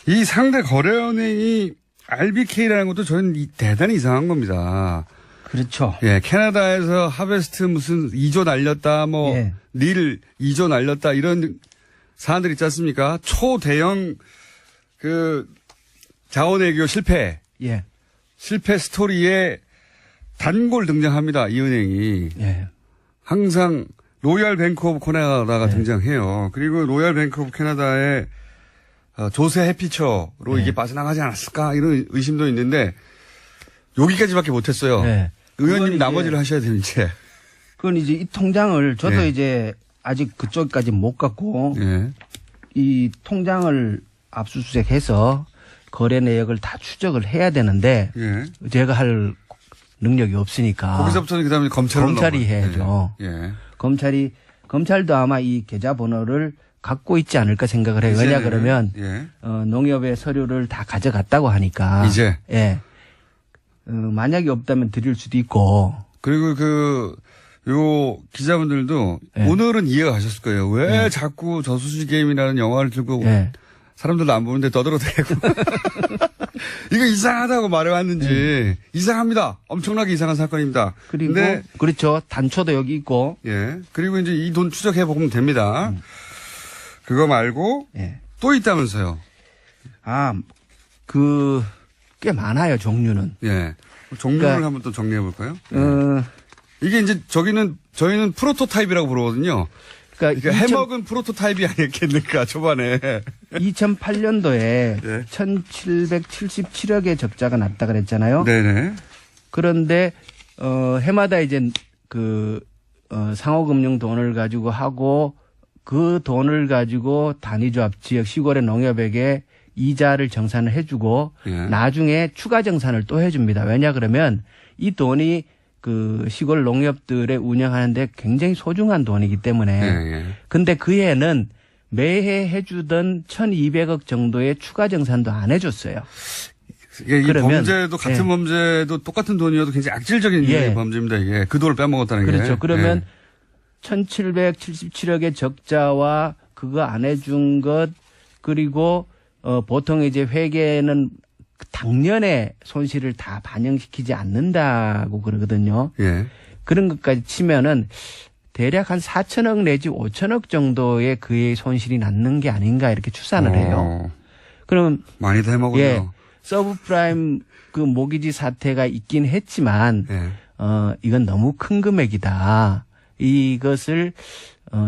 이 상대 거래은행이 RBK라는 것도 저는 대단히 이상한 겁니다. 그렇죠. 예, 캐나다에서 하베스트 무슨 2조 날렸다, 뭐, 예. 닐 2조 날렸다, 이런 사안들 있지 않습니까? 초대형, 자원외교 실패. 예. 실패 스토리에 단골 등장합니다, 이 은행이. 예. 항상 로얄 뱅크 오브 캐나다가 등장해요. 그리고 로얄 뱅크 오브 캐나다의 조세 해피처로 이게 빠져나가지 않았을까, 이런 의심도 있는데, 여기까지밖에 못했어요. 네. 의원님 그건 나머지를 하셔야 돼요, 이제. 그건 이제 이 통장을 저도 예. 이제 아직 그쪽까지 못 갔고 예. 이 통장을 압수수색해서 거래 내역을 다 추적을 해야 되는데 예. 제가 할 능력이 없으니까 거기서부터는 그다음에 검찰이 해야죠. 예. 검찰도 아마 이 계좌 번호를 갖고 있지 않을까 생각을 해요. 왜냐 그러면 예. 농협의 서류를 다 가져갔다고 하니까 이제. 예. 만약에 없다면 드릴 수도 있고. 그리고 요 기자분들도 예. 오늘은 이해가 가셨을 거예요. 왜 자꾸 저수지 게임이라는 영화를 들고 예. 사람들도 안 보는데 떠들어대고 이거 이상하다고 말해왔는지 이상합니다. 엄청나게 이상한 사건입니다. 그리고 근데 그렇죠. 단초도 여기 있고. 예. 그리고 이제 이 돈 추적해 보면 됩니다. 그거 말고 예. 또 있다면서요. 꽤 많아요, 종류는. 예. 종류를 그러니까, 한번 또 정리해 볼까요? 이게 이제 저희는 프로토타입이라고 부르거든요. 그러니까 해먹은 프로토타입이 아니겠는가, 초반에. 2008년도에 네. 1777억의 적자가 났다 그랬잖아요. 네네. 그런데, 해마다 이제 상호금융 돈을 가지고 하고 그 돈을 가지고 단위조합 지역 시골의 농협에게 이자를 정산을 해주고 예. 나중에 추가 정산을 또 해줍니다. 왜냐 그러면 이 돈이 그 시골 농협들의 운영하는데 굉장히 소중한 돈이기 때문에. 예, 예. 근데 그 해는 매해 해주던 1,200억 정도의 추가 정산도 안 해줬어요. 이게 이 그러면, 범죄도 같은 예. 범죄도 똑같은 돈이어도 굉장히 악질적인 예. 범죄입니다. 이게 그 돈을 빼먹었다는 게. 그렇죠. 그러면 예. 1,777억의 적자와 그거 안 해준 것 그리고 보통 이제 회계는 당년의 손실을 다 반영시키지 않는다고 그러거든요. 예. 그런 것까지 치면은 대략 한 4천억 내지 5천억 정도의 그의 손실이 남는 게 아닌가 이렇게 추산을 해요. 그럼 많이 다 해먹었네요. 예, 서브프라임 그 모기지 사태가 있긴 했지만 예. 이건 너무 큰 금액이다. 이것을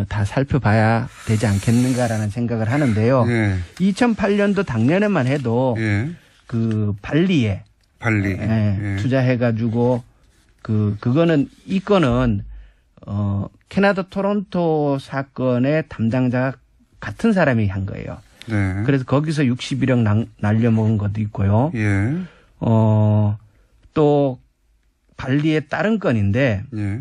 다 살펴봐야 되지 않겠는가라는 생각을 하는데요. 예. 2008년도 작년에만 해도 예. 그 발리에 발리. 예, 투자해가지고 그거는 이 건은 캐나다 토론토 사건의 담당자가 같은 사람이 한 거예요. 네. 그래서 거기서 61억 날려먹은 것도 있고요. 예. 또 발리의 다른 건인데 예.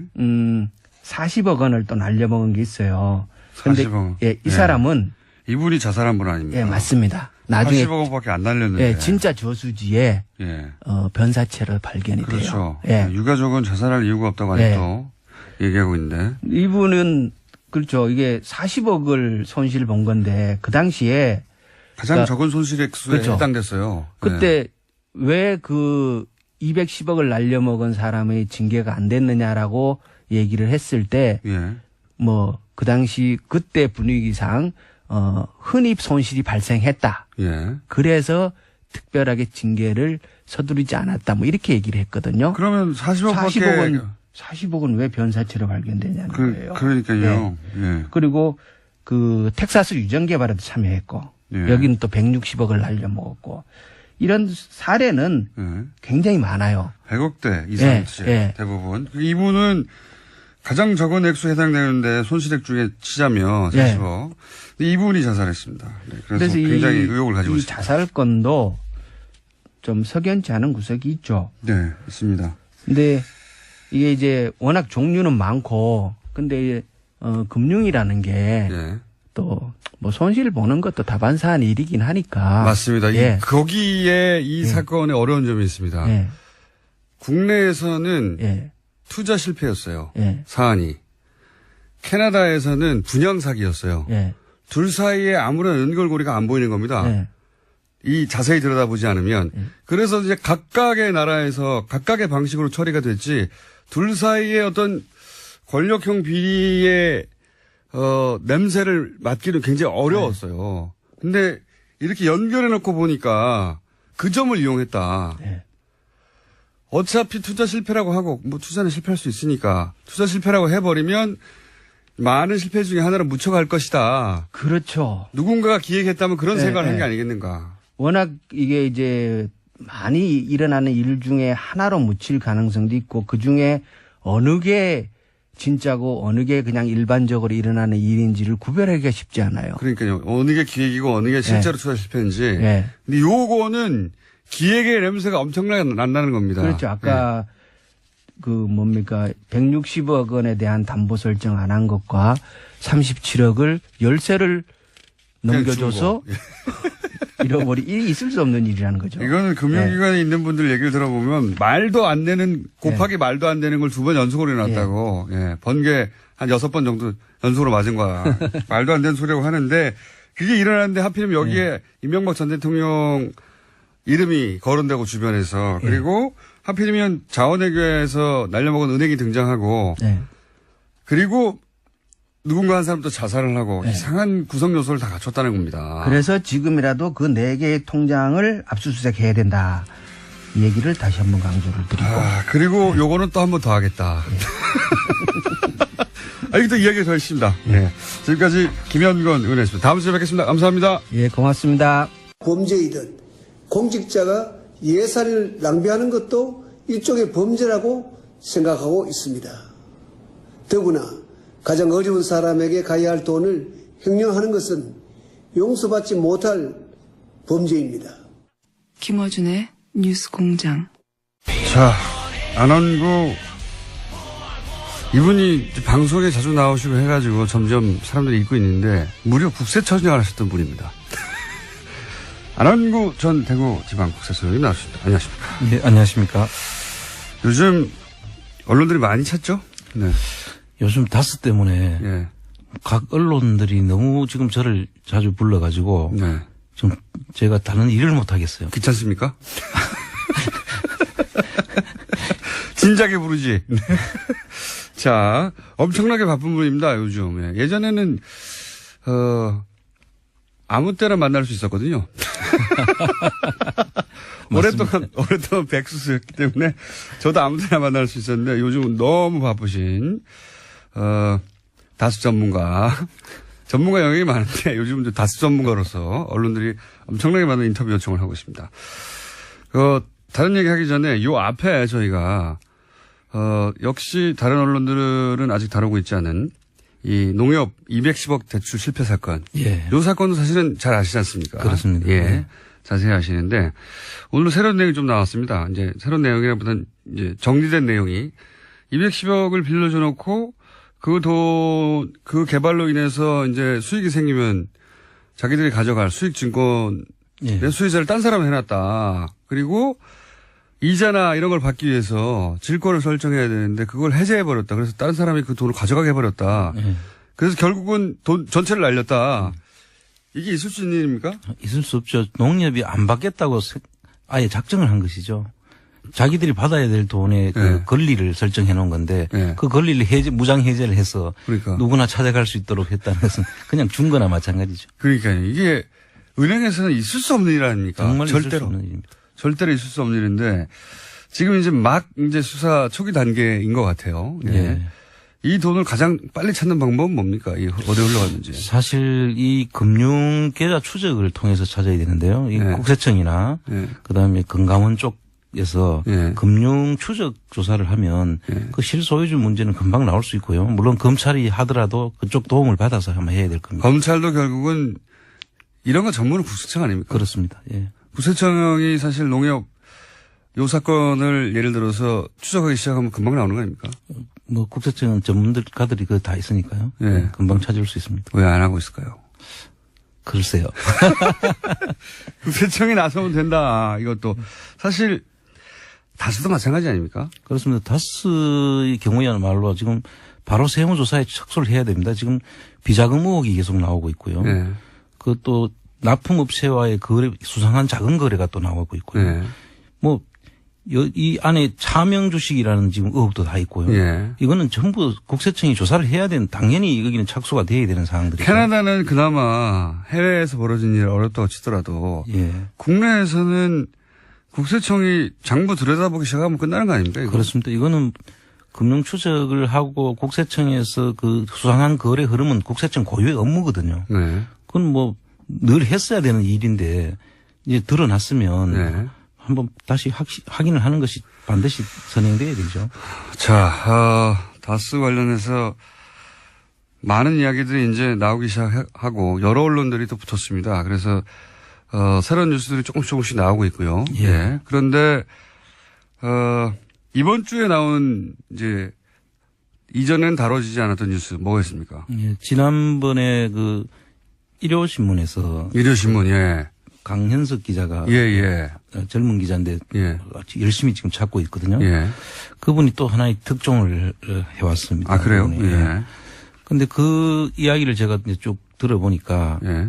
40억 원을 또 날려먹은 게 있어요. 그런데 40억 원. 예, 이 예. 사람은 이분이 자살한 분 아닙니까? 예, 맞습니다. 나중에 40억 원밖에 안 날렸는데. 예, 진짜 저수지에 예. 변사체로 발견이 그렇죠. 돼요. 예. 유가족은 자살할 이유가 없다고 아직도 얘기하고 있는데. 이분은 그렇죠. 이게 40억을 손실 본 건데 그 당시에 가장 그러니까 적은 손실 액수에 그렇죠. 해당됐어요. 그때 왜 그 210억을 날려먹은 사람의 징계가 안 됐느냐라고 얘기를 했을 때 예. 뭐 그 당시 그때 분위기상 흔히 손실이 발생했다. 예. 그래서 특별하게 징계를 서두르지 않았다. 뭐 이렇게 얘기를 했거든요. 그러면 40억밖에 40억은 왜 변사체로 발견되냐는 거예요. 그러니까요. 예. 그리고 그 텍사스 유전 개발에도 참여했고 예. 여기는 또 160억을 날려먹었고 이런 사례는 예. 굉장히 많아요. 100억대 이상치 예. 대부분. 이분은 가장 적은 액수에 해당되는데 손실액 중에 치자면 40억. 근데 이분이 자살했습니다. 네, 그래서 굉장히 의혹을 가지고 이 있습니다. 자살건도 좀 석연치 않은 구석이 있죠. 네, 있습니다. 근데 이게 이제 워낙 종류는 많고 근데 금융이라는 게 또 뭐 손실 보는 것도 다반사한 일이긴 하니까. 맞습니다. 예. 거기에 이 사건에 어려운 점이 있습니다. 예. 국내에서는 예. 투자 실패였어요. 예. 사안이. 캐나다에서는 분양 사기였어요. 예. 둘 사이에 아무런 연결고리가 안 보이는 겁니다. 예. 이 자세히 들여다보지 않으면. 그래서 이제 각각의 나라에서 각각의 방식으로 처리가 됐지 둘 사이에 어떤 권력형 비리의 냄새를 맡기는 굉장히 어려웠어요. 근데 이렇게 연결해 놓고 보니까 그 점을 이용했다. 네. 어차피 투자 실패라고 하고 뭐 투자는 실패할 수 있으니까 투자 실패라고 해버리면 많은 실패 중에 하나를 묻혀갈 것이다. 그렇죠. 누군가가 기획했다면 그런 네, 생각을 한 네. 게 아니겠는가. 워낙 이게 이제 많이 일어나는 일 중에 하나로 묻힐 가능성도 있고 그 중에 어느 게 진짜고 어느 게 그냥 일반적으로 일어나는 일인지를 구별하기가 쉽지 않아요. 그러니까요. 어느 게 기획이고 어느 게 실제로 투자 실패인지. 네. 근데 요거는 기획의 냄새가 엄청나게 난다는 겁니다. 그렇죠. 아까 그 뭡니까 160억 원에 대한 담보 설정 안 한 것과 37억을 열세를 넘겨줘서 잃어버리 일이 있을 수 없는 일이라는 거죠. 이거는 금융기관에 있는 분들 얘기를 들어보면 말도 안 되는 곱하기 말도 안 되는 걸 2번 연속으로 해놨다고. 예. 번개 한 6번 정도 연속으로 맞은 거야. 말도 안 되는 소리라고 하는데 그게 일어났는데 하필이면 여기에 이명박 전 대통령 이름이 거론되고 주변에서 그리고 하필이면 자원외교에서 날려먹은 은행이 등장하고 그리고 누군가 한 사람도 자살을 하고 이상한 구성 요소를 다 갖췄다는 겁니다. 그래서 지금이라도 그 4개의 통장을 압수수색해야 된다. 이 얘기를 다시 한번 강조를 드리고. 그리고 요거는 또 한 번 더 하겠다. 여기도 이야기가 더 있습니다. 지금까지 김현건 의원이었습니다. 다음 주에 뵙겠습니다. 감사합니다. 예, 고맙습니다. 범죄이든 공직자가 예산을 낭비하는 것도 일종의 범죄라고 생각하고 있습니다. 더구나 가장 어려운 사람에게 가야 할 돈을 횡령하는 것은 용서받지 못할 범죄입니다. 김어준의 뉴스 공장. 자, 안원구 이분이 이제 방송에 자주 나오시고 해가지고 점점 사람들이 잊고 있는데 무려 국세청장을 하셨던 분입니다. 안원구 전 대구지방국세청장님 나오셨습니다. 안녕하십니까? 네, 안녕하십니까? 요즘 언론들이 많이 찾죠? 네. 요즘 다스 때문에 예. 각 언론들이 너무 지금 저를 자주 불러가지고 네. 좀 제가 다른 일을 못 하겠어요. 귀찮습니까? 진작에 부르지. 자, 엄청나게 바쁜 분입니다, 요즘. 예. 예전에는, 아무 때나 만날 수 있었거든요. 오랫동안 백수였기 때문에 저도 아무 때나 만날 수 있었는데 요즘은 너무 바쁘신, 다수 전문가 영역이 많은데 요즘은 다수 전문가로서 언론들이 엄청나게 많은 인터뷰 요청을 하고 있습니다. 다른 얘기 하기 전에 요 앞에 저희가, 역시 다른 언론들은 아직 다루고 있지 않은 이 농협 210억 대출 실패 사건. 예. 요 사건도 사실은 잘 아시지 않습니까? 그렇습니다. 예. 네. 자세히 아시는데 오늘 새로운 내용이 좀 나왔습니다. 이제 새로운 내용이라보다는 이제 정리된 내용이 210억을 빌려줘 놓고 그 개발로 인해서 이제 수익이 생기면 자기들이 가져갈 수익 증권의 예. 수혜자를 딴 사람이 해놨다. 그리고 이자나 이런 걸 받기 위해서 질권을 설정해야 되는데 그걸 해제해버렸다. 그래서 다른 사람이 그 돈을 가져가게 해버렸다. 예. 그래서 결국은 돈 전체를 날렸다. 이게 있을 수 있는 일입니까? 있을 수 없죠. 농협이 안 받겠다고 아예 작정을 한 것이죠. 자기들이 받아야 될 돈의 그 네. 권리를 설정해 놓은 건데 네. 그 권리를 무장 해제를 해서 그러니까. 누구나 찾아갈 수 있도록 했다는 것은 그냥 준 거나 마찬가지죠. 그러니까 이게 은행에서는 있을 수 없는 일 아닙니까? 정말 있을 수 절대로. 없는 일입니다. 절대로 있을 수 없는 일인데 지금 이제 수사 초기 단계인 것 같아요. 예. 예. 이 돈을 가장 빨리 찾는 방법은 뭡니까? 어디 흘러갔는지. 사실 이 금융계좌 추적을 통해서 찾아야 되는데요. 이 네. 국세청이나 예. 그다음에 금감원 쪽에서 예. 금융 추적 조사를 하면 예. 그 실소유주 문제는 금방 나올 수 있고요. 물론 검찰이 하더라도 그쪽 도움을 받아서 한번 해야 될 겁니다. 검찰도 결국은 이런 건 전문은 국세청 아닙니까? 그렇습니다. 예. 국세청이 사실 농협 요 사건을 예를 들어서 추적하기 시작하면 금방 나오는 거 아닙니까? 뭐 국세청은 전문가들이 그 다 있으니까요. 예. 금방 찾을 수 있습니다. 왜 안 하고 있을까요? 글쎄요. 국세청이 나서면 된다. 이것도 사실 다스도 마찬가지 아닙니까? 그렇습니다. 다스의 경우야말로 지금 바로 세무조사에 착수를 해야 됩니다. 지금 비자금 의혹이 계속 나오고 있고요. 네. 그또 납품업체와의 거래, 수상한 작은 거래가 또 나오고 있고요. 네. 뭐, 이 안에 차명 주식이라는 지금 의혹도 다 있고요. 예. 이거는 전부 국세청이 조사를 해야 되는, 당연히 여기는 착수가 돼야 되는 사항들이죠. 캐나다는 그나마 해외에서 벌어진 일 어렵다고 치더라도 예. 국내에서는 국세청이 장부 들여다보기 시작하면 끝나는 거 아닙니까? 이거? 그렇습니다. 이거는 금융 추적을 하고 국세청에서 그 수상한 거래 흐름은 국세청 고유의 업무거든요. 네. 그건 뭐 늘 했어야 되는 일인데 이제 드러났으면 네. 한번 다시 확인을 하는 것이 반드시 선행돼야 되죠. 자, 다스 관련해서 많은 이야기들이 이제 나오기 시작하고 여러 언론들이 또 붙었습니다. 그래서 새로운 뉴스들이 조금씩 나오고 있고요. 예. 예. 그런데 이번 주에 나온 이제 이전엔 다뤄지지 않았던 뉴스 뭐가 있습니까? 예, 지난번에 그 일요신문에서 일요신문, 예. 강현석 기자가 예, 예. 젊은 기자인데 예. 열심히 지금 찾고 있거든요. 예. 그분이 또 하나의 특종을 해왔습니다. 아, 그래요? 그분이. 예. 근데 그 이야기를 제가 이제 쭉 들어보니까 예.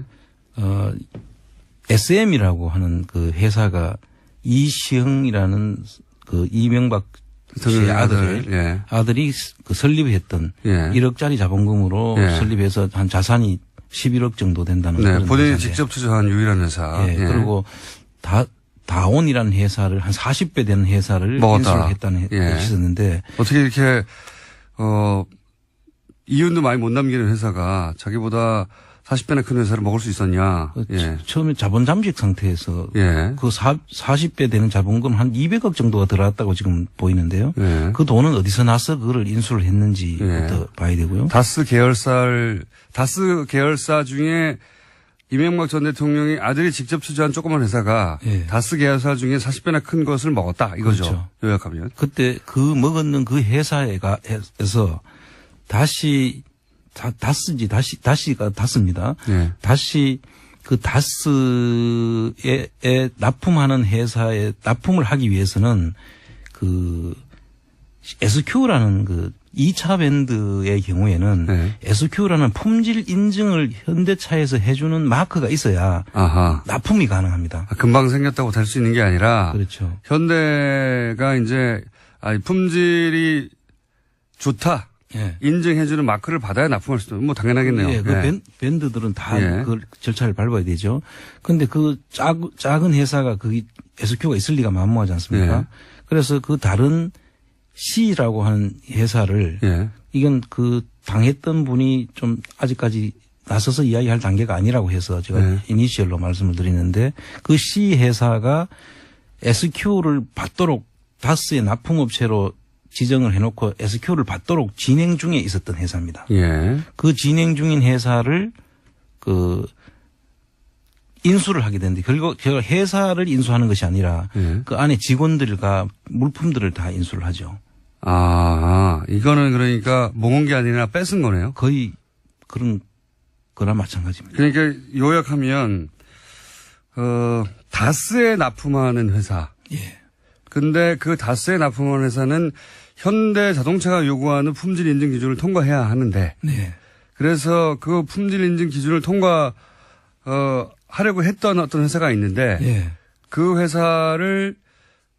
SM이라고 하는 그 회사가 이시흥이라는 그 이명박 씨의 아들이 그 설립했던 예. 1억짜리 자본금으로 예. 설립해서 한 자산이 11억 정도 된다는 네. 그런 본인이 회사인데. 직접 투자한 유일한 회사. 예. 그리고 다온이라는 회사를 한 40배 되는 회사를 먹었다. 인수를 했다는 예. 것이 있었는데 어떻게 이렇게 이윤도 많이 못 남기는 회사가 자기보다 40배나 큰 회사를 먹을 수 있었냐. 예. 처음에 자본 잠식 상태에서 예. 그 40배 되는 자본금 한 200억 정도가 들어갔다고 지금 보이는데요. 예. 그 돈은 어디서 나서 그걸 인수를 했는지부터 예. 봐야 되고요. 다스 계열사 중에 이명박 전 대통령이 아들이 직접 투자한 조그만 회사가 예. 다스 계열사 중에 40배나 큰 것을 먹었다 이거죠. 그렇죠. 요약하면. 그때 그 먹었는 그 회사에서 다시 다시가 다스입니다. 예. 다시 그 다스에 납품하는 회사에 납품을 하기 위해서는 그 SQ라는 그 2차 밴드의 경우에는 네. SQ라는 품질 인증을 현대차에서 해주는 마크가 있어야 아하. 납품이 가능합니다. 금방 생겼다고 될 수 있는 게 아니라 그렇죠. 현대가 이제 품질이 좋다 예. 인증해주는 마크를 받아야 납품할 수도 뭐 당연하겠네요. 예, 그 예. 밴드들은 다 예. 그 절차를 밟아야 되죠. 그런데 그 작은 회사가 그 SQ가 있을 리가 만무하지 않습니까? 예. 그래서 그 다른 C라고 하는 회사를 예. 이건 그 당했던 분이 좀 아직까지 나서서 이야기할 단계가 아니라고 해서 제가 네. 이니셜로 말씀을 드리는데 그 C 회사가 SQ를 받도록 다스의 납품업체로 지정을 해놓고 SQ를 받도록 진행 중에 있었던 회사입니다. 예. 그 진행 중인 회사를 그 인수를 하게 되는데 결국 제가 회사를 인수하는 것이 아니라 예. 그 안에 직원들과 물품들을 다 인수를 하죠. 이거는 그러니까 먹은 게 아니라 뺏은 거네요. 거의 그런 거나 마찬가지입니다. 그러니까 요약하면 다스에 납품하는 회사. 예. 근데 그 다스에 납품하는 회사는 현대 자동차가 요구하는 품질 인증 기준을 통과해야 하는데 네. 그래서 그 품질 인증 기준을 하려고 했던 어떤 회사가 있는데 예. 그 회사를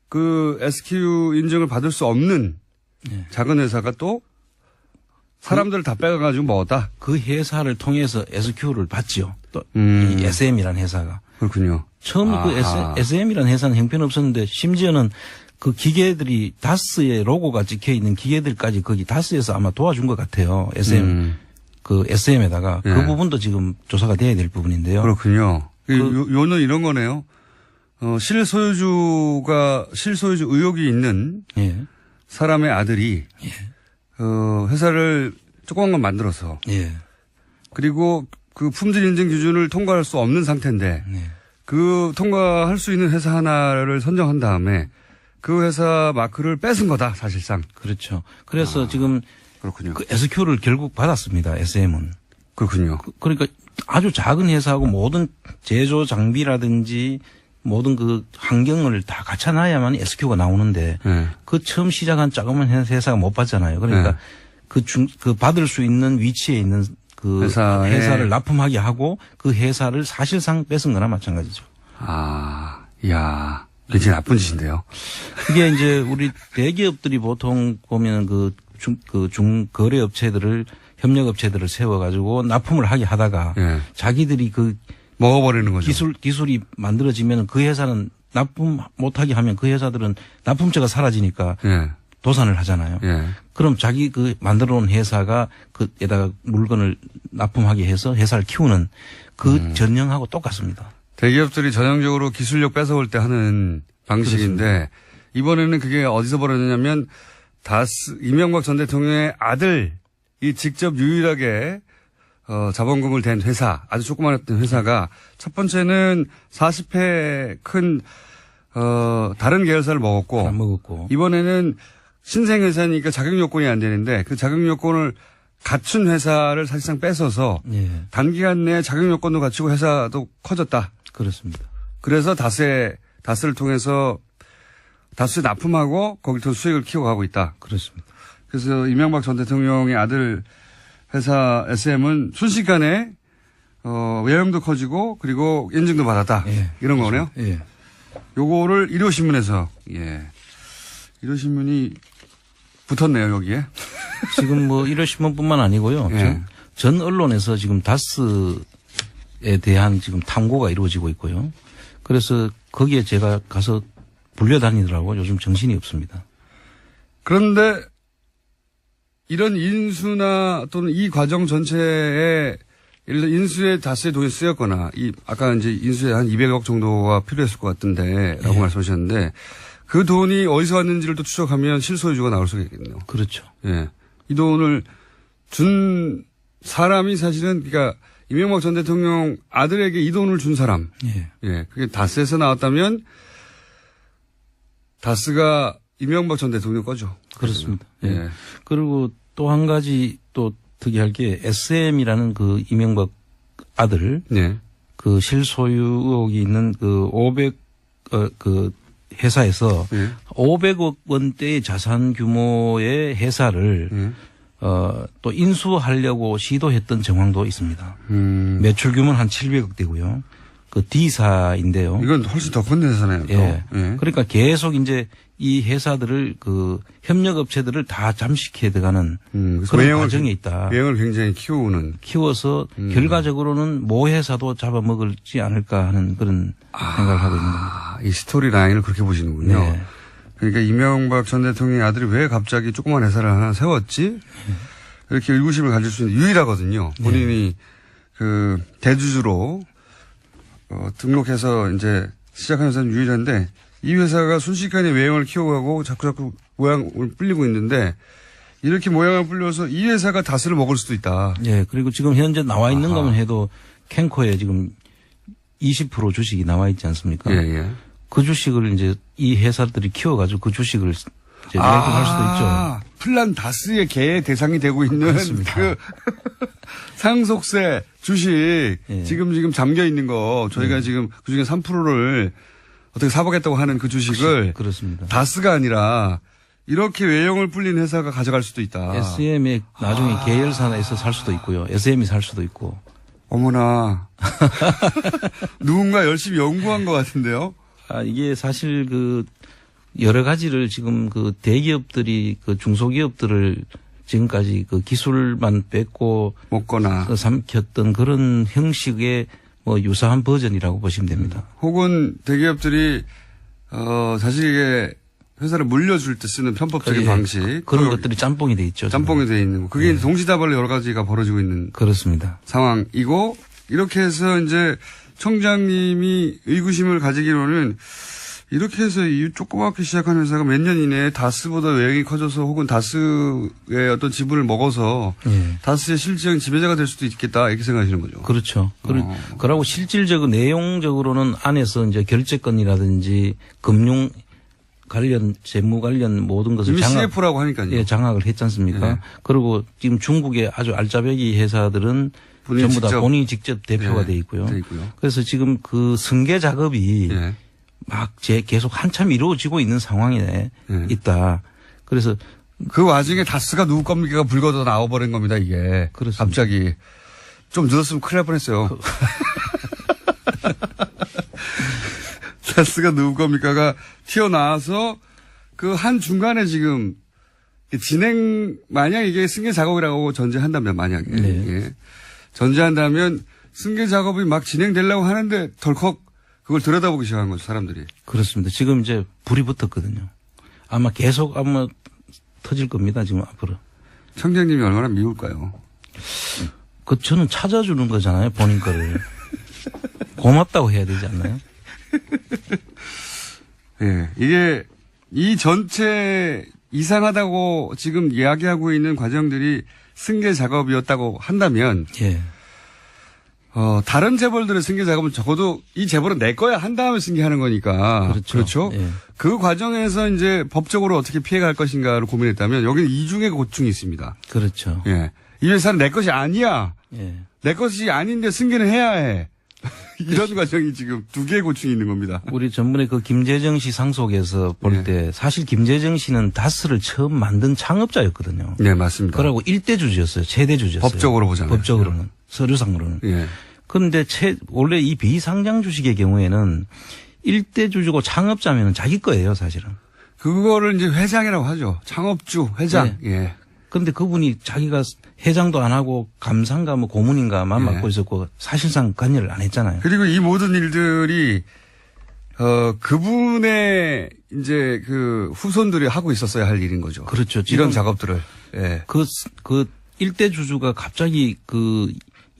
그 SQ 인증을 받을 수 없는 예. 작은 회사가 또 사람들을 다 빼가지고 먹었다. 그 회사를 통해서 SQ를 받죠. 또 이 음. SM이라는 회사가. 그렇군요. 처음 그 아하. SM이라는 회사는 형편없었는데 심지어는 그 기계들이 다스의 로고가 찍혀 있는 기계들까지 거기 다스에서 아마 도와준 것 같아요. 그 SM에다가 예. 그 부분도 지금 조사가 돼야 될 부분인데요. 그렇군요. 요는 이런 거네요. 실소유주 의혹이 있는 예. 사람의 아들이 회사를 조그만 건 만들어서 예. 그리고 그 품질 인증 기준을 통과할 수 없는 상태인데 네. 그 통과할 수 있는 회사 하나를 선정한 다음에 그 회사 마크를 뺏은 거다 사실상. 그렇죠. 그래서 지금 그렇군요. 그 SQ를 결국 받았습니다. SM은. 그렇군요. 그러니까 아주 작은 회사하고 모든 제조 장비라든지 모든 그 환경을 다 갖춰놔야만 SQ가 나오는데 네. 그 처음 시작한 작은 회사가 못 받잖아요. 그러니까 네. 그 받을 수 있는 위치에 있는 그 회사를 납품하게 하고 그 회사를 사실상 뺏은 거나 마찬가지죠. 이야, 굉장히 나쁜 짓인데요. 그게 이제 우리 대기업들이 보통 보면 중거래업체들을 협력업체들을 세워가지고 납품을 하게 하다가 예. 자기들이 그 먹어버리는 거죠. 기술이 만들어지면 그 회사는 납품 못하게 하면 그 회사들은 납품처가 사라지니까 예. 도산을 하잖아요. 예. 그럼 자기 그 만들어 놓은 회사가 그에다가 물건을 납품하게 해서 회사를 키우는 그 전형하고 똑같습니다. 대기업들이 전형적으로 기술력 뺏어올 때 하는 방식인데 그렇습니다. 이번에는 그게 어디서 벌어졌냐면 이명박 전 대통령의 아들이 직접 유일하게 자본금을 댄 회사, 아주 조그만했던 회사가 첫 번째는 40회 큰 다른 계열사를 먹었고 안 먹었고 이번에는 신생 회사니까 자격 요건이 안 되는데 그 자격 요건을 갖춘 회사를 사실상 뺏어서 예. 단기간 내에 자격 요건도 갖추고 회사도 커졌다. 그렇습니다. 그래서 다스를 통해서 다스에 납품하고 거기서 수익을 키워가고 있다. 그렇습니다. 그래서 이명박 전 대통령의 아들 회사 SM은 순식간에 외형도 커지고 그리고 인증도 받았다. 예. 이런 거네요. 예. 요거를 일요신문에서 일요신문이 붙었네요 여기에. 지금 뭐 일요신문뿐만 아니고요. 예. 전 언론에서 지금 다스에 대한 지금 탐구가 이루어지고 있고요. 그래서 거기에 제가 가서 불려다니더라고요. 요즘 정신이 없습니다. 그런데 이런 인수나 또는 이 과정 전체에 예를 들어 인수에 다스의 돈이 쓰였거나 아까 이제 인수에 한 200억 정도가 필요했을 것 같은데라고 말씀하셨는데 그 돈이 어디서 왔는지를 또 추적하면 실소유주가 나올 수가 있겠네요. 그렇죠. 예. 이 돈을 준 사람이 사실은 그러니까 이명박 전 대통령 아들에게 이 돈을 준 사람. 예. 예. 그게 다스에서 나왔다면 다스가 이명박 전 대통령 거죠. 그렇습니다. 예. 예. 그리고 또 한 가지 또 특이할 게 SM이라는 그 이명박 아들 예. 그 실소유 의혹이 있는 그 500 회사에서 예. 500억 원대의 자산 규모의 회사를 예. 또 인수하려고 시도했던 정황도 있습니다. 음. 매출 규모는 한 700억 대고요. 그 D사인데요. 이건 훨씬 더 큰 회사네요. 또. 예. 예. 그러니까 계속 이제 이 회사들을 그 협력업체들을 다 잠식해 들어가는 그래서 그런 과정에 있다. 외형을 굉장히 키우는. 키워서 결과적으로는 모 회사도 잡아먹을지 않을까 하는 그런 생각을 하고 있는 겁니다. 이 스토리 라인을 그렇게 보시는군요. 네. 그러니까 이명박 전 대통령의 아들이 왜 갑자기 조그만 회사를 하나 세웠지? 이렇게 의구심을 가질 수 있는 유일하거든요. 본인이 그 대주주로 등록해서 이제 시작한 회사는 유일한데 이 회사가 순식간에 외형을 키워가고 자꾸 모양을 불리고 있는데 이렇게 모양을 불려서 이 회사가 다스를 먹을 수도 있다. 예. 그리고 지금 현재 나와 있는 것만 해도 캔코에 지금 20% 주식이 나와 있지 않습니까? 예, 예. 그 주식을 이제 이 회사들이 키워가지고 그 주식을 이제 매도할 수도 있죠. 플란 다스의 개 대상이 되고 있는 그렇습니다. 그 상속세 주식 예. 지금 잠겨 있는 거 저희가 지금 그중에 3%를 어떻게 사보겠다고 하는 그 주식을 그렇습니다. 다스가 아니라 이렇게 외형을 불린 회사가 가져갈 수도 있다. SM에 나중에 계열사에서 살 수도 있고요. SM이 살 수도 있고. 어머나. 누군가 열심히 연구한 것 같은데요. 이게 사실 그 여러 가지를 지금 그 대기업들이 그 중소기업들을 지금까지 그 기술만 뺏고 먹거나 그 삼켰던 그런 형식의 뭐 유사한 버전이라고 보시면 됩니다. 혹은 대기업들이 자식에게 회사를 물려줄 때 쓰는 편법적인 예, 방식 그런 것들이 짬뽕이 돼 있죠. 짬뽕이 돼 있는 거. 그게 동시다발로 여러 가지가 벌어지고 있는 그렇습니다. 상황이고 이렇게 해서 이제 청장님이 의구심을 가지기로는 이렇게 해서 이 조그맣게 시작한 회사가 몇 년 이내에 다스보다 외형이 커져서 혹은 다스의 어떤 지분을 먹어서 예. 다스의 실질적인 지배자가 될 수도 있겠다 이렇게 생각하시는 거죠. 그렇죠. 그러고 실질적으로 내용적으로는 안에서 이제 결제권이라든지 금융 관련 재무 관련 모든 것을 이미 CF라고 하니까요. 예, 장악을 했지 않습니까? 예. 그리고 지금 중국의 아주 알짜배기 회사들은 전부 다 본인이 직접 대표가 예, 돼 있고요. 돼 있고요. 그래서 지금 그 승계 작업이 예. 막 계속 한참 이루어지고 있는 상황에 예. 있다. 그래서 그 와중에 다스가 누구 겁니까가 불거져 나와버린 겁니다, 이게. 그렇습니다. 갑자기. 좀 늦었으면 큰일 날 뻔했어요. 다스가 누구 겁니까가 튀어나와서 그 한 중간에 지금 만약 이게 승계 작업이라고 전제한다면 만약에. 네. 예. 전제한다면 승계 작업이 막 진행되려고 하는데 덜컥 그걸 들여다보기 시작한 거죠, 사람들이. 그렇습니다. 지금 이제 불이 붙었거든요. 아마 계속 터질 겁니다, 지금 앞으로. 청장님이 얼마나 미울까요? 저는 찾아주는 거잖아요, 본인 거를. 고맙다고 해야 되지 않나요? 예. 이게 이 전체 이상하다고 지금 이야기하고 있는 과정들이 승계 작업이었다고 한다면 예. 다른 재벌들의 승계 작업은 적어도 이 재벌은 내 거야 한 다음에 승계하는 거니까. 그렇죠. 예. 그 과정에서 이제 법적으로 어떻게 피해갈 것인가를 고민했다면 여기는 이중의 고충이 있습니다. 그렇죠. 예. 이 회사는 내 것이 아니야. 예. 내 것이 아닌데 승계는 해야 해. 이런 과정이 지금 두 개의 고충이 있는 겁니다. 우리 전번에 그 김재정 씨 상속에서 볼 때 사실 김재정 씨는 다스를 처음 만든 창업자였거든요. 네, 맞습니다. 그러고 일대주주였어요. 최대주주였어요. 법적으로 보잖아요. 법적으로는. 서류상으로는. 예. 그런데 원래 이 비상장 주식의 경우에는 일대주주고 창업자면 자기 거예요, 사실은. 그거를 이제 회장이라고 하죠. 창업주, 회장. 네. 예. 그런데 그분이 자기가 회장도 안 하고 감사인가 뭐 고문인가만 예. 맡고 있었고 사실상 관여를 안 했잖아요. 그리고 이 모든 일들이 그분의 이제 그 후손들이 하고 있었어야 할 일인 거죠. 그렇죠. 이런 작업들을. 예. 그 일대 주주가 갑자기 그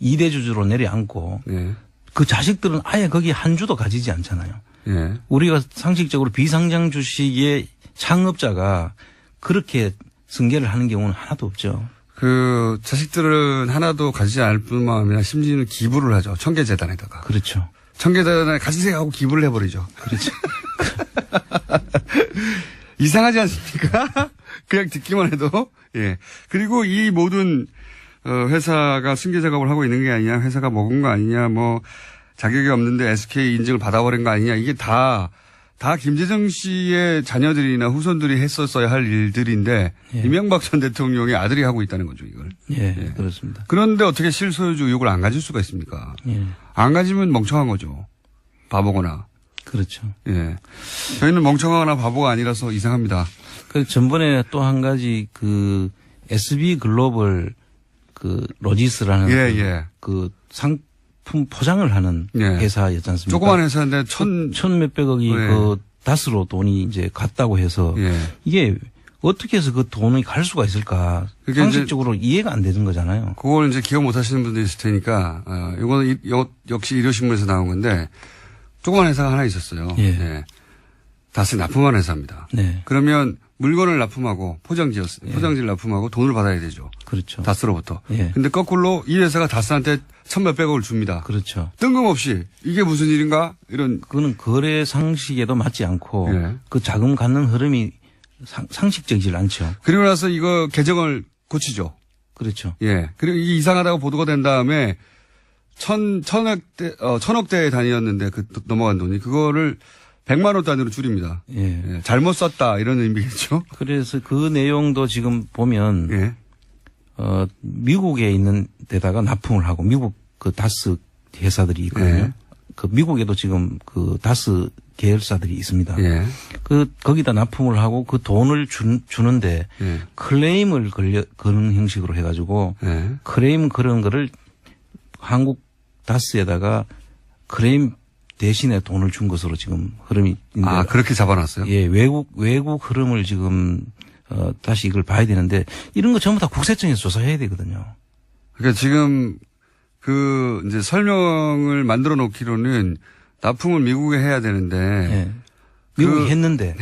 2대 주주로 내려앉고 예. 그 자식들은 아예 거기 한 주도 가지지 않잖아요. 예. 우리가 상식적으로 비상장 주식의 창업자가 그렇게 승계를 하는 경우는 하나도 없죠. 그 자식들은 하나도 가지지 않을 뿐만 아니라 심지어는 기부를 하죠. 청계재단에다가. 그렇죠. 청계재단에 가지세요 하고 기부를 해버리죠. 그렇죠. 이상하지 않습니까? 그냥 듣기만 해도. 예. 그리고 이 모든 회사가 승계 작업을 하고 있는 게 아니냐, 회사가 먹은 거 아니냐, 뭐 자격이 없는데 SK 인증을 받아버린 거 아니냐, 이게 다 김재정 씨의 자녀들이나 후손들이 했었어야 할 일들인데 예. 이명박 전 대통령의 아들이 하고 있다는 거죠, 이걸. 예, 그렇습니다. 그런데 어떻게 실소유주 의혹을 안 가질 수가 있습니까? 예. 안 가지면 멍청한 거죠. 바보거나. 그렇죠. 예. 저희는 멍청하거나 바보가 아니라서 이상합니다. 그 전번에 또 한 가지 그 SB 글로벌 그 로지스라는 예. 그 상품 포장을 하는 예. 회사였지 않습니까? 조그만 회사인데 천 몇백억이 예. 그 다스로 돈이 이제 갔다고 해서 예. 이게 어떻게 해서 그 돈이 갈 수가 있을까? 그게 상식적으로 이해가 안 되는 거잖아요. 그걸 이제 기억 못 하시는 분들이 있을 테니까, 이거는 역시 일요신문에서 나온 건데, 조그만 회사가 하나 있었어요. 예. 다스 납품한 회사입니다. 네. 그러면 물건을 납품하고 포장지를 납품하고 돈을 받아야 되죠. 그렇죠. 다스로부터. 예. 근데 거꾸로 이 회사가 다스한테 천몇백억을 줍니다. 그렇죠. 뜬금없이 이게 무슨 일인가? 이런. 그거는 거래 상식에도 맞지 않고 예. 그 자금 갖는 흐름이 상식적이질 않죠. 그리고 나서 이거 개정을 고치죠. 그렇죠. 예. 그리고 이게 이상하다고 보도가 된 다음에 천억대 단위였는데 넘어간 돈이 그거를 100만 원 단위로 줄입니다. 예. 예. 잘못 썼다 이런 의미겠죠. 그래서 그 내용도 지금 보면 예. 미국에 있는 데다가 납품을 하고 미국 그 다스 회사들이 있거든요. 예. 그 미국에도 지금 그 다스 계열사들이 있습니다. 예. 거기다 납품을 하고 그 돈을 주는데 예. 클레임을 거는 형식으로 해가지고 예. 클레임 그런 거를 한국 다스에다가 클레임 대신에 돈을 준 것으로 지금 흐름이 있는데. 아, 그렇게 잡아놨어요? 예, 외국 흐름을 지금 다시 이걸 봐야 되는데 이런 거 전부 다 국세청에서 조사해야 되거든요. 그러니까 지금 이제 설명을 만들어 놓기로는 납품을 미국에 해야 되는데. 예. 미국이 했는데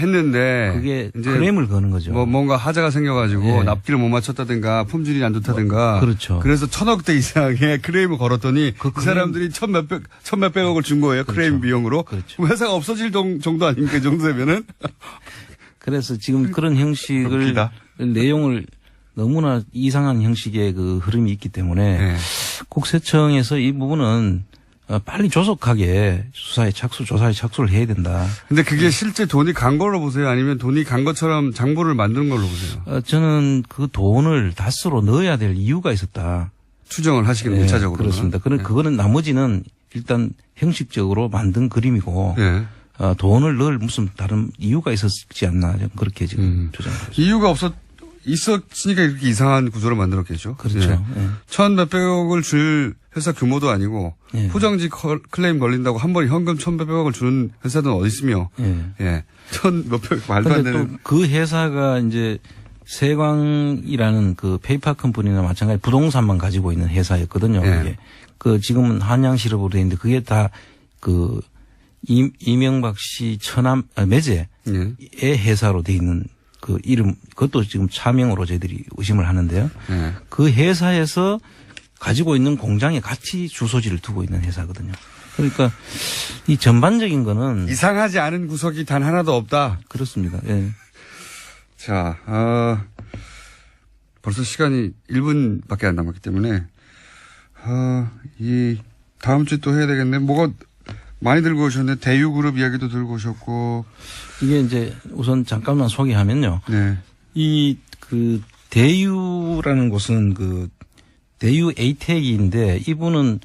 그게 이제 클레임을 거는 거죠. 뭔가 하자가 생겨가지고 예. 납기를 못 맞췄다든가 품질이 안 좋다든가. 그렇죠. 그래서 1000억대 이상의 클레임을 걸었더니 그 사람들이 천몇백억을 준 거예요. 그렇죠. 클레임 비용으로. 그렇죠. 회사가 없어질 정도 아닙니까? 이 정도 되면은. 그래서 지금 그런 형식을 웃기다. 내용을 너무나 이상한 형식의 그 흐름이 있기 때문에 네. 국세청에서 이 부분은 빨리 조속하게 조사에 착수를 해야 된다. 근데 그게 실제 돈이 간 걸로 보세요? 아니면 돈이 간 것처럼 장부를 만든 걸로 보세요? 저는 그 돈을 다스로 넣어야 될 이유가 있었다. 추정을 하시기는 네, 1차적으로. 그렇습니다. 그거는 나머지는 일단 형식적으로 만든 그림이고 네. 돈을 넣을 무슨 다른 이유가 있었지 않나 저는 그렇게 지금 조정하고 있습니다. 이유가 있었으니까 이렇게 이상한 구조를 만들었겠죠. 그렇죠. 예. 예. 천몇백억을 줄 회사 규모도 아니고 예. 포장지 클레임 걸린다고 한 번에 현금 천몇백억을 주는 회사는 어디 있으며. 예. 예. 천몇백 말도 안 그런데 되는. 또 그 회사가 이제 세광이라는 그 페이퍼 컴퍼니나 마찬가지 부동산만 가지고 있는 회사였거든요. 예. 그게 그 지금은 한양실업으로 돼 있는데 그게 다 그 이명박 씨 매제의 예. 회사로 돼 있는 그 이름 그것도 지금 차명으로 저희들이 의심을 하는데요. 예. 그 회사에서 가지고 있는 공장에 같이 주소지를 두고 있는 회사거든요. 그러니까 이 전반적인 거는 이상하지 않은 구석이 단 하나도 없다. 그렇습니다. 예. 자, 벌써 시간이 1분밖에 안 남았기 때문에, 이 다음 주에 또 해야 되겠네. 뭐가 많이 들고 오셨네. 대유그룹 이야기도 들고 오셨고. 이게 이제 우선 잠깐만 소개하면요. 네. 이 그 대유라는 곳은 그 대유 에이텍인데 이분은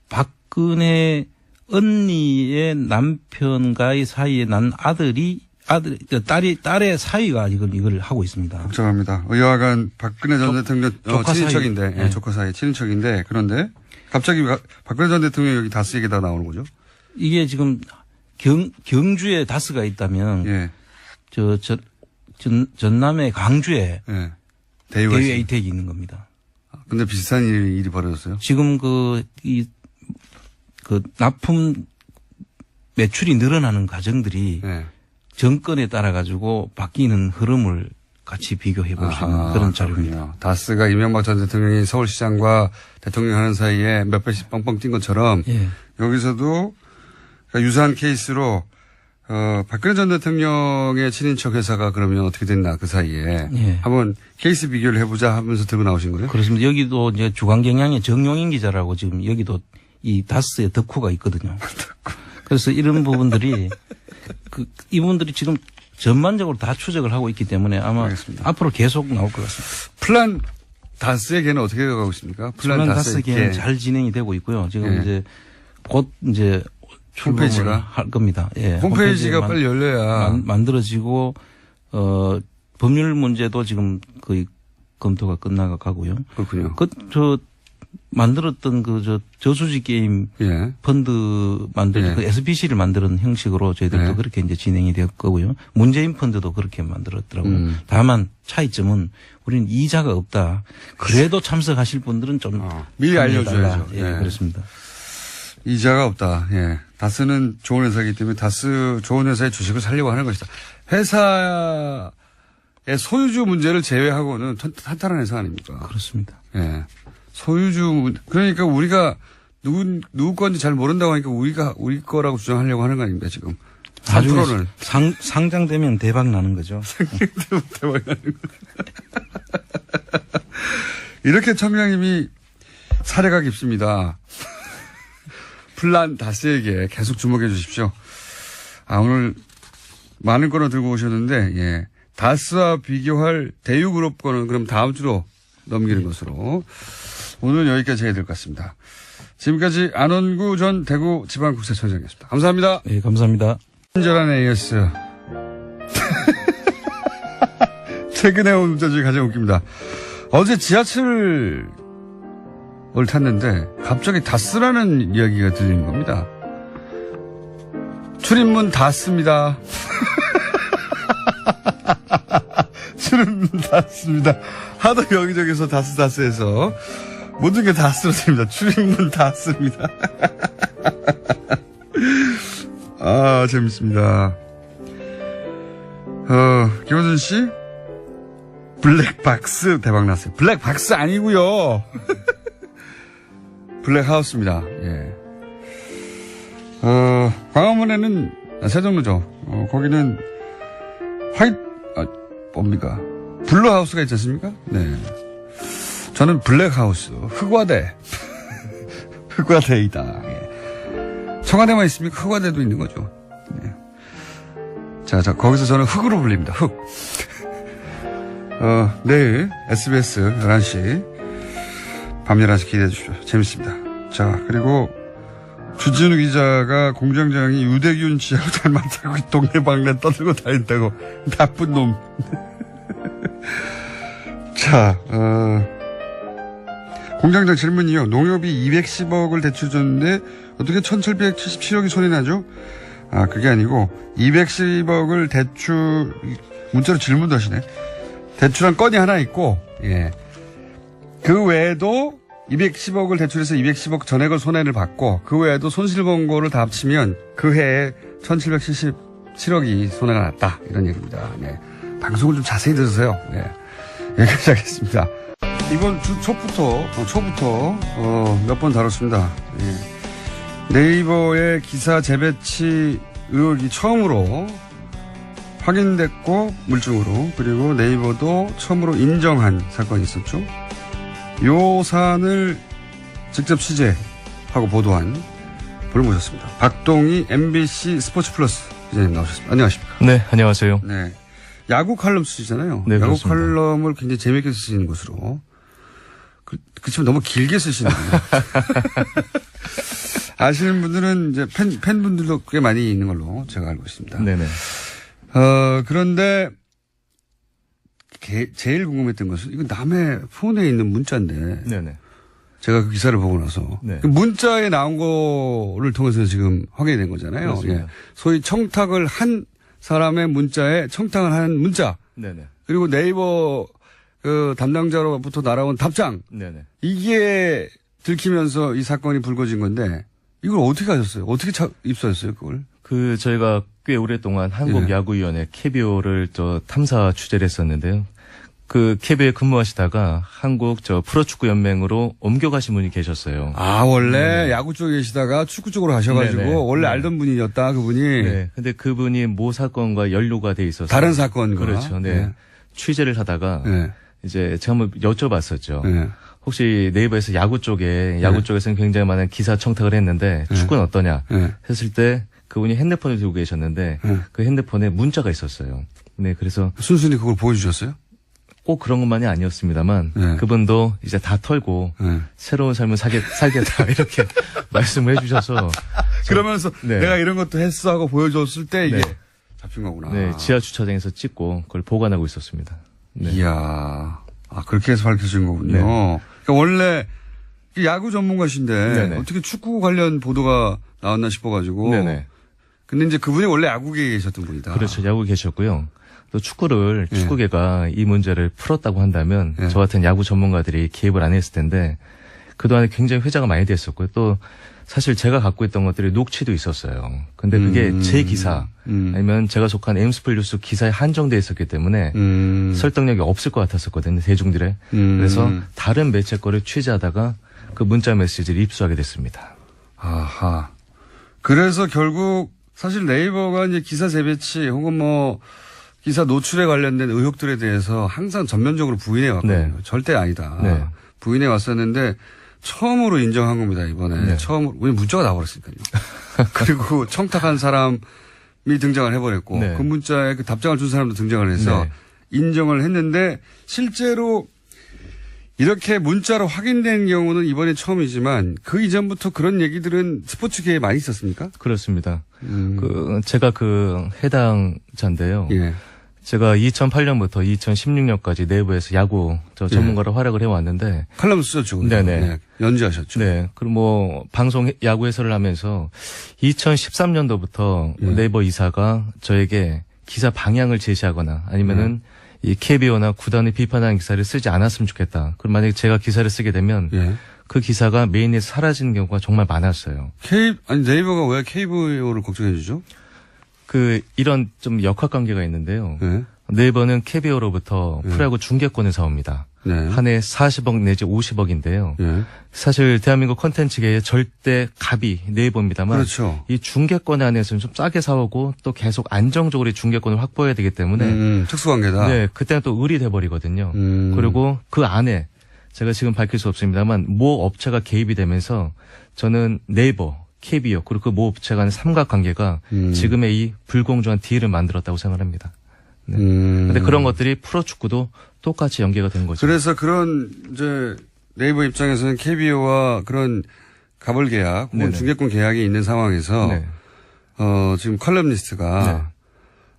박근혜 언니의 남편과의 사이에 난 딸의 사위가 이걸 하고 있습니다. 복잡합니다. 여하간 박근혜 전 대통령 조카 친인척인데, 사이. 네. 조카 사이 친인척인데, 그런데 갑자기 박근혜 전 대통령 여기 다스 얘기가 나오는 거죠? 이게 지금 경주에 다스가 있다면 예. 전남의 강주에 예. 대유 대유가 있습니다. 에이텍이 있는 겁니다. 근데 비슷한 일이 벌어졌어요? 지금 그 납품 매출이 늘어나는 과정들이 예. 정권에 따라 가지고 바뀌는 흐름을 같이 비교해 볼 수 있는 그런 자료입니다. 그렇군요. 다스가 이명박 전 대통령이 서울시장과 대통령 하는 사이에 몇 배씩 뻥뻥 뛴 것처럼 예. 여기서도 유사한 케이스로 박근혜 전 대통령의 친인척 회사가 그러면 어떻게 됐나 그 사이에 예. 한번 케이스 비교를 해보자 하면서 들고 나오신 거예요? 그렇습니다. 여기도 이제 주간경향의 정용인 기자라고 지금 여기도 이 다스의 덕후가 있거든요. 그래서 이런 부분들이 이분들이 지금 전반적으로 다 추적을 하고 있기 때문에 아마 알겠습니다. 앞으로 계속 나올 것 같습니다. 플란 다스에게는 어떻게 가고 있습니까? 플란 다스에게는 잘 진행이 되고 있고요. 지금 예. 이제 곧 이제 출범을 홈페이지가? 할 겁니다. 예. 홈페이지가 빨리 열려야 만들어지고 법률 문제도 지금 거의 검토가 끝나가고요. 그렇군요. 만들었던 저수지 게임 예. 펀드 만들 예. 그 SPC를 만드는 형식으로 저희들도 예. 그렇게 이제 진행이 될 거고요. 문재인 펀드도 그렇게 만들었더라고요. 다만 차이점은 우리는 이자가 없다. 그래도 참석하실 분들은 좀 미리 참여해달라. 알려줘야죠. 예, 예. 그렇습니다. 이자가 없다. 예. 다스는 좋은 회사이기 때문에 다스 좋은 회사의 주식을 살려고 하는 것이다. 회사의 소유주 문제를 제외하고는 탄탄한 회사 아닙니까? 그렇습니다. 예. 소유주, 그러니까 우리가 누구 건지 잘 모른다고 하니까 우리 거라고 주장하려고 하는 거 아닙니까, 지금? 3%를. 상장되면 대박 나는 거죠. 대박 나는 거. 이렇게 청량님이 사례가 깊습니다. 플란 다스에게 계속 주목해 주십시오. 오늘 많은 거를 들고 오셨는데, 예. 다스와 비교할 대유그룹 거는 그럼 다음 주로 넘기는 것으로. 오늘 여기까지 해야 될 것 같습니다. 지금까지 안원구 전 대구지방국세청장이었습니다. 감사합니다. 네, 감사합니다. 친절한 AS. 최근에 온 문자 중에 가장 웃깁니다. 어제 지하철을 탔는데 갑자기 다스라는 이야기가 들리는 겁니다. 출입문 닫습니다. 출입문 닫습니다. 하도 여기저기서 다스해서 모든 게 다 쓰러집니다. 출입문 닫습니다. 재밌습니다. 김호준 씨, 블랙박스 대박났어요. 블랙박스 아니고요. 블랙하우스입니다. 예. 광화문에는, 세종로죠. 거기는 뭡니까? 블루하우스가 있지 않습니까? 네. 저는 블랙하우스, 흑화대. 흑화대이다. 예. 청와대만 있습니까? 흑화대도 있는 거죠. 네. 자, 거기서 저는 흑으로 불립니다. 흑. 내일 SBS 11시, 밤 11시 기대해 주십시오. 재밌습니다. 자, 그리고 주진우 기자가 공장장이 유대균 씨하고 닮았다고 동네방네 떠들고 다닌다고. 나쁜 놈. 자, 공장장 질문이요. 농협이 210억을 대출 줬는데 어떻게 1777억이 손이 나죠? 그게 아니고 210억을 문자로 질문도 하시네. 대출한 건이 하나 있고, 예. 그 외에도 210억을 대출해서 210억 전액을 손해를 받고, 그 외에도 손실본 거를 다 합치면 그 해에 1777억이 손해가 났다. 이런 얘기입니다. 네. 방송을 좀 자세히 들으세요. 네. 여기까지 하겠습니다. 이번 주 초부터 몇 번 다뤘습니다. 예. 네이버의 기사 재배치 의혹이 처음으로 확인됐고, 물증으로. 그리고 네이버도 처음으로 인정한 사건이 있었죠. 요 사안을 직접 취재하고 보도한 분을 모셨습니다. 박동희 MBC 스포츠 플러스 기자님 나오셨습니다. 안녕하십니까? 네, 안녕하세요. 네. 야구 칼럼 쓰시잖아요. 네, 야구 그렇습니다. 칼럼을 굉장히 재미있게 쓰시는 것으로. 그치만 너무 길게 쓰시는군요. 아시는 분들은 이제 팬분들도 꽤 많이 있는 걸로 제가 알고 있습니다. 네네. 그런데 제일 궁금했던 것은 이거 남의 폰에 있는 문자인데. 네네. 제가 그 기사를 보고 나서. 네. 그 문자에 나온 거를 통해서 지금 확인이 된 거잖아요. 그렇습니다. 예. 소위 청탁을 한 사람의 문자에 청탁을 한 문자. 네네. 그리고 네이버 그 담당자로부터 날아온 답장. 네네. 이게 들키면서 이 사건이 불거진 건데 이걸 어떻게 하셨어요? 어떻게 입수하셨어요, 그걸? 저희가 꽤 오랫동안 한국야구위원회 KBO를 탐사 취재를 했었는데요. 그 KBO에 근무하시다가 한국 프로축구 연맹으로 옮겨가신 분이 계셨어요. 아, 원래 야구 쪽에 계시다가 축구 쪽으로 가셔가지고 네네. 원래 네. 알던 분이었다, 그분이. 네. 근데 그분이 모 사건과 연루가 돼 있어서 다른 사건과. 그렇죠. 네. 취재를 하다가 네. 이제 제가 한번 여쭤봤었죠. 네. 혹시 네이버에서 야구 쪽에서는 굉장히 많은 기사 청탁을 했는데 축구는 어떠냐 네. 했을 때 그분이 핸드폰을 들고 계셨는데 네. 그 핸드폰에 문자가 있었어요. 네. 그래서 순순히 그걸 보여주셨어요? 꼭 그런 것만이 아니었습니다만 네. 그분도 이제 다 털고 네. 새로운 삶을 살겠다 이렇게 말씀을 해주셔서 그러면서 네. 내가 이런 것도 했어 하고 보여줬을 때 이게 네. 잡힌 거구나. 네, 지하 주차장에서 찍고 그걸 보관하고 있었습니다. 네. 이야. 아, 그렇게 해서 밝혀진 거군요. 네. 그러니까 원래 야구 전문가신데 네네. 어떻게 축구 관련 보도가 나왔나 싶어가지고. 네네. 근데 이제 그분이 원래 야구계에 계셨던 분이다. 그렇죠. 야구 계셨고요. 또 네. 축구계가 이 문제를 풀었다고 한다면 네. 저 같은 야구 전문가들이 개입을 안 했을 텐데 그동안에 굉장히 회자가 많이 됐었고요. 또 사실 제가 갖고 있던 것들이 녹취도 있었어요. 근데 그게 제 기사 아니면 제가 속한 엠스플 뉴스 기사에 한정돼 있었기 때문에 설득력이 없을 것 같았었거든요. 대중들의. 그래서 다른 매체 거를 취재하다가 그 문자 메시지를 입수하게 됐습니다. 아하. 그래서 결국 사실 네이버가 이제 기사 재배치 혹은 뭐 기사 노출에 관련된 의혹들에 대해서 항상 전면적으로 부인해 왔거든요. 네. 절대 아니다. 네. 부인해 왔었는데 처음으로 인정한 겁니다, 이번에. 네. 처음으로. 왜 문자가 나와버렸으니까요. 그리고 청탁한 사람이 등장을 해버렸고 네. 그 문자에 그 답장을 준 사람도 등장을 해서 네. 인정을 했는데 실제로 이렇게 문자로 확인된 경우는 이번에 처음이지만 그 이전부터 그런 얘기들은 스포츠계에 많이 있었습니까? 그렇습니다. 제가 해당자인데요. 예. 제가 2008년부터 2016년까지 내부에서 야구 전문가로 활약을 해왔는데. 칼럼 쓰셨죠. 네네. 네. 연주하셨죠. 네. 그리고 방송 야구 해설을 하면서 2013년도부터 네이버 이사가 저에게 기사 방향을 제시하거나 아니면은 이 KBO나 구단을 비판하는 기사를 쓰지 않았으면 좋겠다. 그럼 만약에 제가 기사를 쓰게 되면 그 기사가 메인에서 사라지는 경우가 정말 많았어요. 네이버가 왜 KBO를 걱정해 주죠? 이런 좀 역학 관계가 있는데요. 네이버는 KBO로부터 프로야구 중계권을 사옵니다. 한 해 40억 내지 50억인데요. 사실 대한민국 콘텐츠계의 절대 갑이 네이버입니다만 그렇죠. 이 중계권 안에서는 좀 싸게 사오고 또 계속 안정적으로 이 중계권을 확보해야 되기 때문에 특수관계다. 네, 그때는 또 을이 돼버리거든요. 그리고 그 안에 제가 지금 밝힐 수 없습니다만 모 업체가 개입이 되면서 저는 네이버, KBO 그리고 그 모 업체 간의 삼각관계가 지금의 이 불공정한 딜을 만들었다고 생각합니다. 네. 근데 그런 것들이 프로축구도 똑같이 연계가 된 거죠. 그래서 그런 이제 네이버 입장에서는 KBO와 그런 갑을 계약 혹은 중계권 계약이 있는 상황에서 네. 지금 칼럼니스트가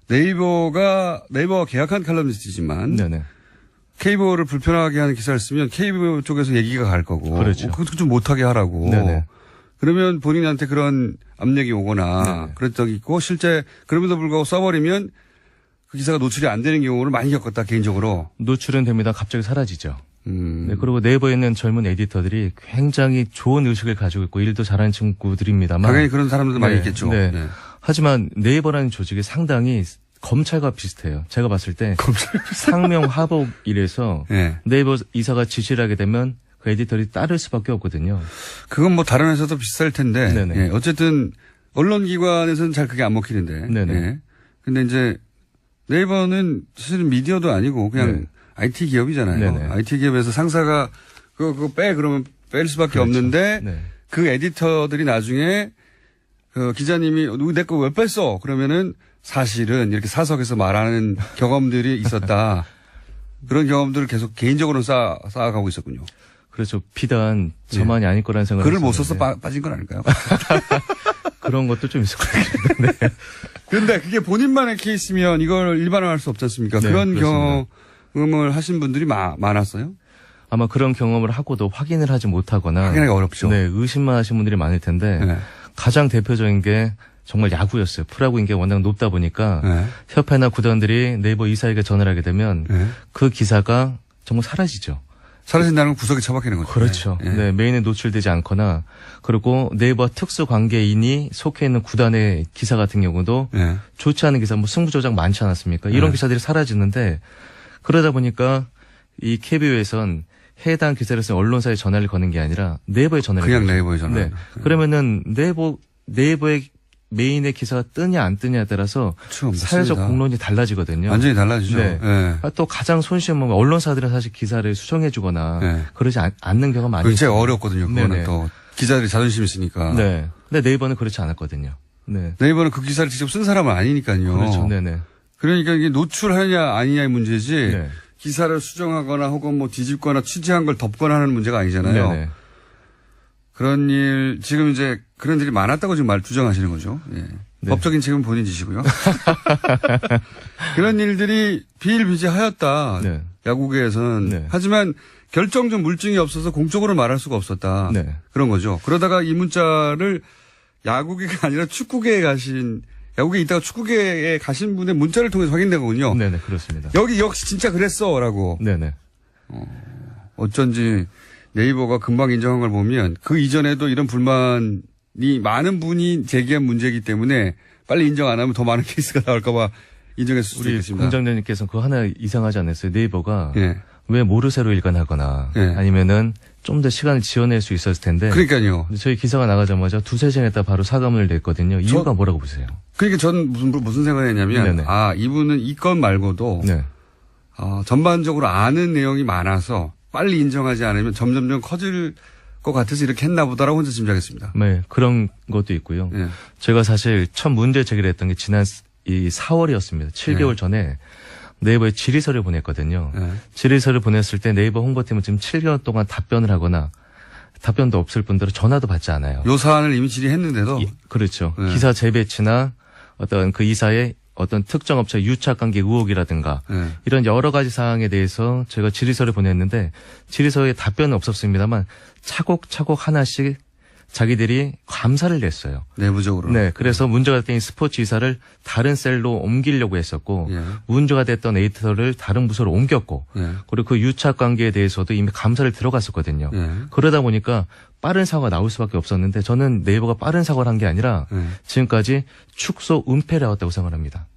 네이버가 계약한 칼럼니스트지만 네네. KBO를 불편하게 하는 기사를 쓰면 KBO 쪽에서 얘기가 갈 거고 그렇죠. 그것도 좀 못하게 하라고. 네네. 그러면 본인한테 그런 압력이 오거나 그런 적이 있고 실제 그럼에도 불구하고 써버리면 그 기사가 노출이 안 되는 경우를 많이 겪었다 개인적으로. 노출은 됩니다. 갑자기 사라지죠. 네, 그리고 네이버에 있는 젊은 에디터들이 굉장히 좋은 의식을 가지고 있고 일도 잘하는 친구들입니다만 당연히 그런 사람들도 많이 있겠죠. 네. 네. 하지만 네이버라는 조직이 상당히 검찰과 비슷해요. 제가 봤을 때 상명하복 이래서 네이버 이사가 지시를 하게 되면 그 에디터들이 따를 수밖에 없거든요. 그건 뭐 다른 회사도 비슷할 텐데. 네네. 예, 어쨌든 언론기관에서는 잘 그게 안 먹히는데. 네네. 예. 근데 이제 네이버는 사실은 미디어도 아니고 그냥 IT 기업이잖아요. 네네. IT 기업에서 상사가 그거 빼 그러면 뺄 수밖에 그렇죠. 없는데 네. 그 에디터들이 나중에 그 기자님이 내 거 왜 뺐어? 그러면은 사실은 이렇게 사석에서 말하는 경험들이 있었다. 그런 경험들을 계속 개인적으로 쌓아가고 있었군요. 그렇죠. 비단 저만이 아닐 거라는 생각을 글을 못 했었는데. 써서 빠진 건 아닐까요? 그런 것도 좀 있을 것 같긴 한데. 그런데 그게 본인만의 케이스면 이걸 일반화할 수 없지 않습니까? 네, 그런 그렇습니다. 경험을 하신 분들이 많았어요? 아마 그런 경험을 하고도 확인을 하지 못하거나. 확인하기 어렵죠. 네, 의심만 하신 분들이 많을 텐데. 네. 가장 대표적인 게 정말 야구였어요. 프로야구 인기가 워낙 높다 보니까 협회나 구단들이 네이버 이사에게 전화를 하게 되면 그 기사가 정말 사라지죠. 사라진다는 건 구석에 처박히는 거죠. 그렇죠. 네, 메인에 노출되지 않거나 그리고 네이버 특수 관계인이 속해 있는 구단의 기사 같은 경우도 좋지 않은 기사, 뭐 승부 조작 많지 않았습니까? 이런 기사들이 사라지는데 그러다 보니까 이 KBO에선 해당 기사를 쓴 언론사에 전화를 거는 게 아니라 네이버에 전화를 그냥 거죠. 네이버에 전화. 네. 그러면은 네이버의 메인의 기사가 뜨냐 안 뜨냐에 따라서 그렇죠, 사회적 맞습니다. 공론이 달라지거든요. 완전히 달라지죠. 네. 예. 또 가장 손쉬운 건 언론사들은 사실 기사를 수정해주거나 네. 그러지 않는 경우가 많이 그게 제가 있어요. 어렵거든요. 그거는 네네. 또 기자들이 자존심이 있으니까. 네. 근데 네이버는 그렇지 않았거든요. 네. 네이버는 그 기사를 직접 쓴 사람은 아니니까요. 그렇죠. 네네. 그러니까 이게 노출하냐 아니냐의 문제지 네. 기사를 수정하거나 혹은 뭐 뒤집거나 취재한 걸 덮거나 하는 문제가 아니잖아요. 네네. 그런 일 지금 이제 그런 일이 많았다고 지금 주장하시는 거죠. 예. 네. 법적인 책임은 본인 지시고요. 그런 일들이 비일비재하였다. 네. 야구계에서는. 네. 하지만 결정적 물증이 없어서 공적으로 말할 수가 없었다. 네. 그런 거죠. 그러다가 이 문자를 야구계가 아니라 축구계에 가신 야구계에 있다가 축구계에 가신 분의 문자를 통해서 확인된 거군요. 네네. 그렇습니다. 여기 역시 진짜 그랬어라고. 네네. 어쩐지 네이버가 금방 인정한 걸 보면 그 이전에도 이런 불만이 많은 분이 제기한 문제이기 때문에 빨리 인정 안 하면 더 많은 케이스가 나올까봐 인정했을 수도 우리 있겠습니다. 공장장님께서 그거 하나 이상하지 않았어요? 네이버가 예. 왜 모르쇠로 일관하거나 예. 아니면은 좀 더 시간을 지연낼 수 있었을 텐데. 그러니까요. 저희 기사가 나가자마자 두세 시간 있다 바로 사과문을 냈거든요. 이유가 뭐라고 보세요? 그러니까 전 무슨 생각을 했냐면 네네. 아 이분은 이 건 말고도 네. 전반적으로 아는 내용이 많아서 빨리 인정하지 않으면 점점점 커질 것 같아서 이렇게 했나 보다라고 혼자 짐작했습니다. 네. 그런 것도 있고요. 예. 제가 사실 첫 문제 제기를 했던 게 지난 이 4월이었습니다. 7개월 전에 네이버에 질의서를 보냈거든요. 예. 질의서를 보냈을 때 네이버 홍보팀은 지금 7개월 동안 답변을 하거나 답변도 없을 뿐더러 전화도 받지 않아요. 요 사안을 이미 질의했는데도 그렇죠. 네. 기사 재배치나 어떤 그 이사의 어떤 특정 업체 유착관계 의혹이라든가 예. 이런 여러 가지 사항에 대해서 제가 질의서를 보냈는데 질의서에 답변은 없었습니다만 차곡차곡 하나씩 자기들이 감사를 냈어요. 내부적으로. 네, 그래서 문제가 됐던 이 스포츠 이사를 다른 셀로 옮기려고 했었고 예. 문제가 됐던 에디터를 다른 부서로 옮겼고 예. 그리고 그 유착 관계에 대해서도 이미 감사를 들어갔었거든요. 예. 그러다 보니까 빠른 사과가 나올 수밖에 없었는데 저는 네이버가 빠른 사과를 한 게 아니라 예. 지금까지 축소 은폐를 해왔다고 생각합니다.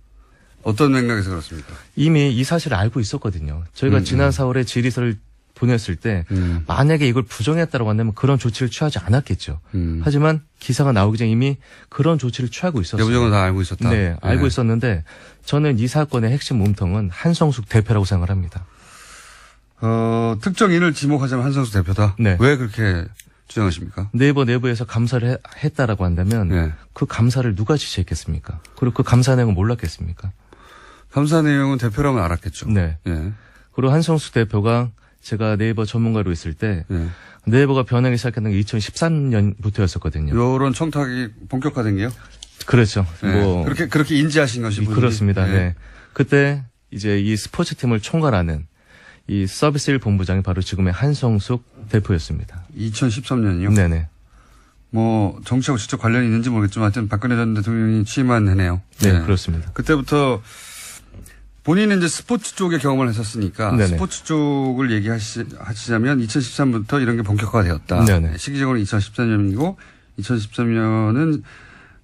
어떤 맥락에서 그렇습니까? 이미 이 사실을 알고 있었거든요. 저희가 지난 4월에 질의서를 보냈을 때 만약에 이걸 부정했다고 한다면 그런 조치를 취하지 않았겠죠. 하지만 기사가 나오기 전에 이미 그런 조치를 취하고 있었어요. 내부적으로 다 알고 있었다. 네, 알고 있었는데 저는 이 사건의 핵심 몸통은 한성숙 대표라고 생각을 합니다. 특정인을 지목하자면 한성수 대표다. 네. 왜 그렇게 주장하십니까? 네이버 내부에서 감사를 했다라고 한다면 네. 그 감사를 누가 지시했겠습니까? 그리고 그 감사 내용은 몰랐겠습니까? 감사 내용은 대표라면 알았겠죠. 네. 예. 그리고 한성숙 대표가 제가 네이버 전문가로 있을 때 예. 네이버가 변하기 시작했던 게 2013년부터였었거든요. 요런 청탁이 본격화된 게요? 그렇죠. 예. 뭐 그렇게 인지하신 것이 분들이? 그렇습니다. 예. 네. 그때 이제 이 스포츠 팀을 총괄하는 이 서비스 1 본부장이 바로 지금의 한성숙 대표였습니다. 2013년이요? 네네. 뭐 정치하고 직접 관련이 있는지 모르겠지만 하여튼 박근혜 전 대통령이 취임한 해네요. 네, 그렇습니다. 그때부터 본인은 이제 스포츠 쪽에 경험을 했었으니까 네네. 스포츠 쪽을 얘기하시자면 2013부터 이런 게 본격화가 되었다. 네네. 시기적으로 2014년이고 2013년은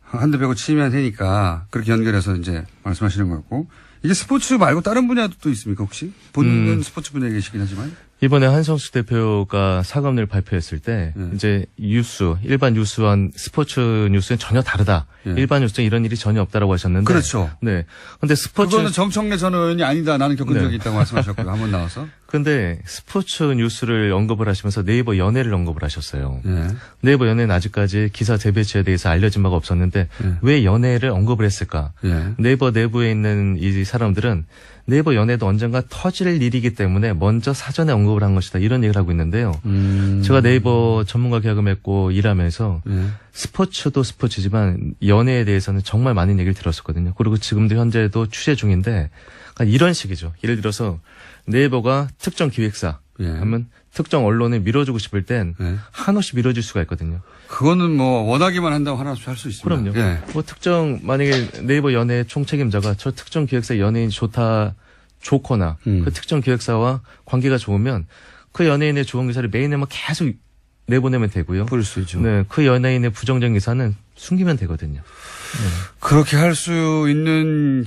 한대 배고 취임한 해니까 그렇게 연결해서 이제 말씀하시는 거였고 이게 스포츠 말고 다른 분야도 또 있습니까 혹시? 본인은 스포츠 분야에 계시긴 하지만. 이번에 한성숙 대표가 사과문을 발표했을 때 이제 일반 뉴스와 스포츠 뉴스는 전혀 다르다. 일반 뉴스는 이런 일이 전혀 없다라고 하셨는데. 그렇죠. 네. 근데 스포츠 그거는 정청래 전 의원이 아니다. 나는 겪은 네. 적이 있다고 말씀하셨고요. 한번 나와서. 근데 스포츠 뉴스를 언급을 하시면서 네이버 연예를 언급을 하셨어요. 예. 네이버 연예는 아직까지 기사 재배치에 대해서 알려진 바가 없었는데 왜 연예를 언급을 했을까? 예. 네이버 내부에 있는 이 사람들은 네이버 연예도 언젠가 터질 일이기 때문에 먼저 사전에 언급을 한 것이다. 이런 얘기를 하고 있는데요. 제가 네이버 전문가 계약을 일하면서 스포츠도 스포츠지만 연예에 대해서는 정말 많은 얘기를 들었었거든요. 그리고 지금도 현재도 취재 중인데 그러니까 이런 식이죠. 예를 들어서 네이버가 특정 기획사 하면 특정 언론을 밀어주고 싶을 땐 한없이 밀어줄 수가 있거든요. 그거는 뭐 원하기만 한다고 하나씩 할 수 있습니다. 그럼요. 예. 뭐 특정 만약에 네이버 연예 총책임자가 저 특정 기획사 연예인이 좋거나 그 특정 기획사와 관계가 좋으면 그 연예인의 좋은 기사를 메인에만 계속 내보내면 되고요. 그럴 수 있죠. 네, 그 연예인의 부정적인 기사는 숨기면 되거든요. 그렇게 할 수 있는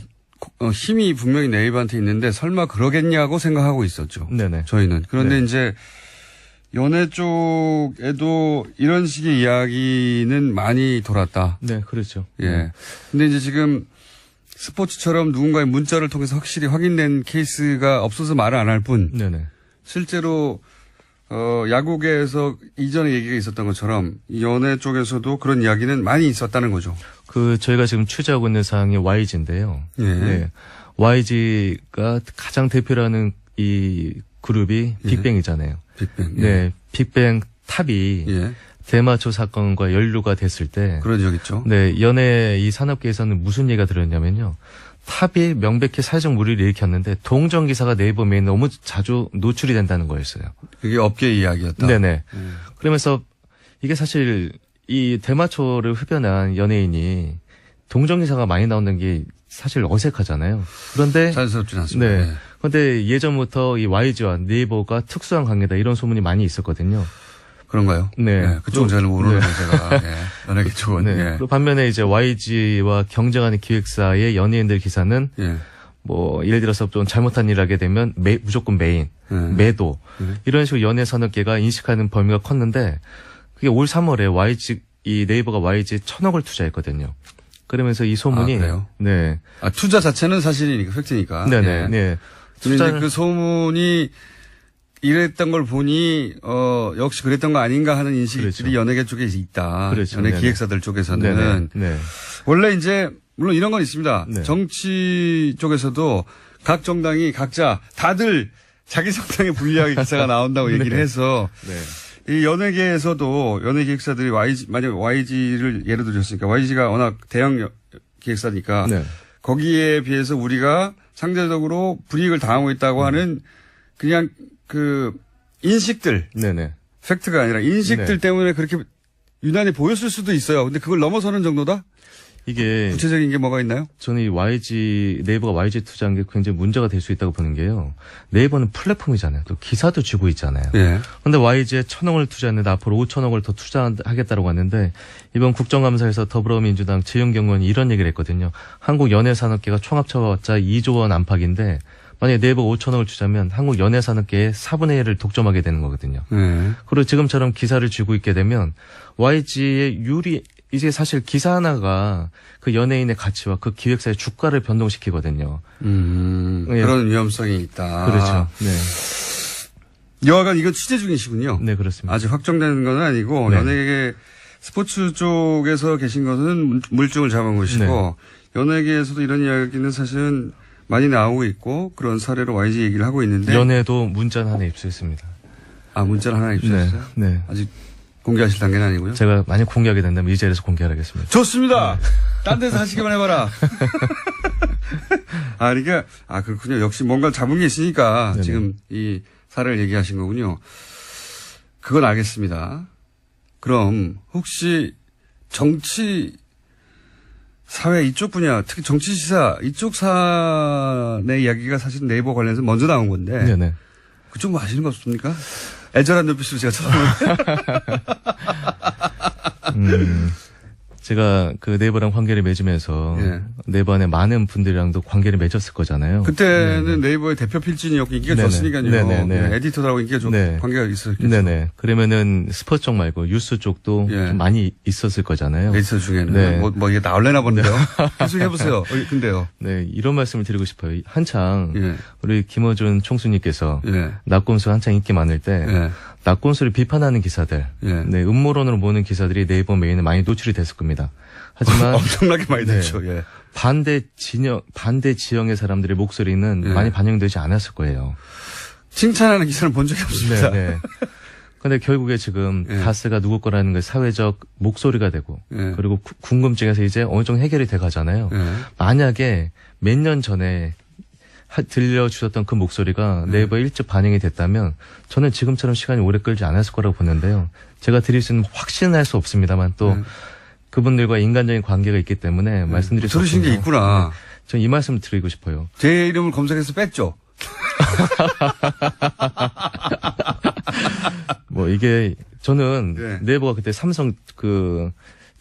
힘이 분명히 네이버한테 있는데 설마 그러겠냐고 생각하고 있었죠. 네네. 저희는. 그런데 네. 이제 연예 쪽에도 이런 식의 이야기는 많이 돌았다. 네, 그렇죠. 예. 근데 이제 지금 스포츠처럼 누군가의 문자를 통해서 확실히 확인된 케이스가 없어서 말을 안 할 뿐 네네. 실제로 야구계에서 이전에 얘기가 있었던 것처럼 연예 쪽에서도 그런 이야기는 많이 있었다는 거죠. 저희가 지금 취재하고 있는 사항이 YG인데요. 예. 네. YG가 가장 대표라는 이 그룹이 빅뱅이잖아요. 빅뱅. 예. 네. 빅뱅 탑이 예. 대마초 사건과 연루가 됐을 때 그런 적 있죠. 네, 연예 이 산업계에서는 무슨 얘기가 들었냐면요. 탑이 명백히 사회적 무리를 일으켰는데 동정 기사가 네이버 메인에 너무 자주 노출이 된다는 거였어요. 그게 업계 이야기였다. 네네. 그러면서 이게 사실 이 대마초를 흡연한 연예인이 동정 기사가 많이 나온다는 게 사실 어색하잖아요. 그런데 자연스럽진 않습니다. 네. 예. 그런데 예전부터 이 YG와 네이버가 특수한 관계다 이런 소문이 많이 있었거든요. 그런가요? 네. 예, 그쪽은 잘 모르는 제가. 예. 연예계 쪽은. 네. 예. 그리고 반면에 이제 YG와 경쟁하는 기획사의 연예인들 기사는 예. 뭐 예를 들어서 좀 잘못한 일을 하게 되면 무조건 메인, 매도 이런 식으로 연예 산업계가 인식하는 범위가 컸는데 그게 올 3월에 YG 이 네이버가 YG에 1,000억을 투자했거든요. 그러면서 이 소문이 아, 그래요? 네, 투자 자체는 사실이니까 팩트니까. 네네, 예. 네. 근데 이제 그 소문이 이랬던 걸 보니 역시 그랬던 거 아닌가 하는 인식들이 그렇죠. 연예계 쪽에 있다. 그렇죠. 연예 네네. 기획사들 쪽에서는 네네. 네. 원래 이제 물론 이런 건 있습니다. 네. 정치 쪽에서도 각 정당이 각자 다들 자기 정당에 불리하게 기사가 나온다고 얘기를 네. 해서 네. 이 연예계에서도 연예 기획사들이 만약 YG를 예를 들었으니까 YG가 워낙 대형 기획사니까 네. 거기에 비해서 우리가 상대적으로 불이익을 당하고 있다고 하는 그냥 그 인식들, 네네. 팩트가 아니라 인식들 네. 때문에 그렇게 유난히 보였을 수도 있어요. 근데 그걸 넘어서는 정도다? 이게 구체적인 게 뭐가 있나요? 저는 이 네이버가 YG 투자한 게 굉장히 문제가 될 수 있다고 보는 게요. 네이버는 플랫폼이잖아요. 또 기사도 쥐고 있잖아요. 예. 그런데 YG에 1,000억을 투자했는데 앞으로 5,000억을 더 투자하겠다고 했는데 이번 국정감사에서 더불어민주당 지은경 의원이 이런 얘기를 했거든요. 한국 연예산업계가 총합쳐봤자 2조 원 안팎인데 만약에 네이버가 5,000억을 투자하면 한국 연예산업계의 4분의 1을 독점하게 되는 거거든요. 그리고 지금처럼 기사를 쥐고 있게 되면 YG의 이제 사실 기사 하나가 그 연예인의 가치와 그 기획사의 주가를 변동시키거든요. 예. 그런 위험성이 있다. 그렇죠. 네. 여하간 이건 취재 중이시군요. 네, 그렇습니다. 아직 확정된 건 아니고 네. 연예계 스포츠 쪽에서 계신 것은 물증을 잡은 것이고 연예계에서도 이런 이야기는 사실은 많이 나오고 있고 그런 사례로 YG 얘기를 하고 있는데 연예도 문자는 하나 입수했습니다. 아 문자를 하나 입수했어요? 네. 아직 공개하실 단계는 아니고요. 제가 만약 공개하게 된다면 이 자리에서 공개하겠습니다. 좋습니다. 딴 데서 하시기만 해봐라. 그러니까 그렇군요. 역시 뭔가 잡은 게 있으니까 네네. 지금 이 사례를 얘기하신 거군요. 그건 알겠습니다. 그럼 혹시 정치 사회 이쪽 분야, 특히 정치 시사 이쪽 사안의 이야기가 사실 네이버 관련해서 먼저 나온 건데 네네. 그쪽 뭐 아시는 거 없습니까? 애절한 눈빛으로 제가 쳐다보는데. 제가 그 네이버랑 관계를 맺으면서 예. 네이버 안에 많은 분들이랑도 관계를 맺었을 거잖아요. 그때는 네이버의 대표 필진이었고 인기가 네네. 좋으니까요. 네네네. 에디터들하고 인기가 좋고 네. 관계가 있었겠죠. 네네. 그러면은 스포츠 쪽 말고 뉴스 쪽도 예. 좀 많이 있었을 거잖아요. 에디터 중에는 네. 뭐 이게 나올래나 본데요. 계속 해보세요. 근데요. 네, 이런 말씀을 드리고 싶어요. 한창 예. 우리 김어준 총수님께서 예. 낙곰수 한창 인기 많을 때 예. 낙곰수를 비판하는 기사들, 예. 네, 음모론으로 모는 기사들이 네이버 메인에 많이 노출이 됐을 겁니다. 하지만 엄청나게 많이 네. 됐죠. 예. 반대 지형의 사람들의 목소리는 예. 많이 반영되지 않았을 거예요. 칭찬하는 기사를 본 적이 없습니다. 네. 근데 결국에 지금 예. 다스가 누구 거라는 게 사회적 목소리가 되고 예. 그리고 궁금증에서 이제 어느 정도 해결이 돼 가잖아요. 예. 만약에 몇 년 전에 들려주셨던 그 목소리가 네이버에 일찍 반영이 됐다면 저는 지금처럼 시간이 오래 끌지 않았을 거라고 보는데요. 제가 드릴 수 있는 확신은 할 수 없습니다만 또 그분들과 인간적인 관계가 있기 때문에 말씀드릴 수 들으신 게 없습니다. 있구나. 전 이 말씀을 드리고 싶어요. 제 이름을 검색해서 뺐죠. 뭐 이게 저는 네. 네이버가 그때 삼성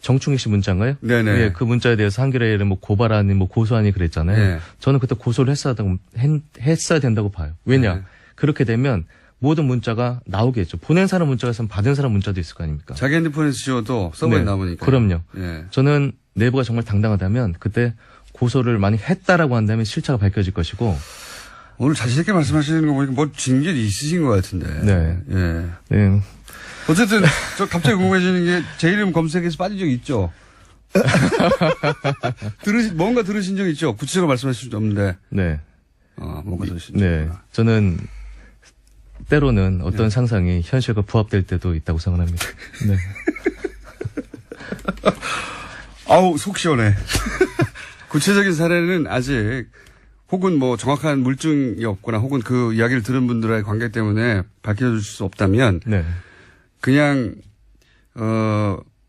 정충희 씨 문자인가요? 네네. 예, 그 문자에 대해서 한겨레에 뭐 고발하니 뭐 고소하니 그랬잖아요. 네. 저는 그때 고소를 했어야 된다고 봐요. 왜냐? 네. 그렇게 되면 모든 문자가 나오겠죠. 보낸 사람 문자가 있으면 받은 사람 문자도 있을 거 아닙니까? 자기 핸드폰에서 지워도 서버에 네, 남으니까. 그럼요. 예. 저는 내부가 정말 당당하다면 그때 고소를 많이 했다라고 한다면 실체가 밝혀질 것이고. 오늘 자신있게 말씀하시는 거 보니까 뭐 징계도 있으신 것 같은데. 네. 예. 네. 어쨌든 저 갑자기 궁금해지는 게 제 이름 검색해서 빠진 적 있죠? 뭔가 들으신 적 있죠? 구체적으로 말씀하실 수 없는데. 네. 뭔가 들으신 적 네. 있구나. 저는 때로는 어떤 상상이 현실과 부합될 때도 있다고 생각합니다. 네. 아우, 속 시원해. 구체적인 사례는 아직 혹은 뭐 정확한 물증이 없거나 혹은 그 이야기를 들은 분들의 관계 때문에 밝혀줄 수 없다면 네. 그냥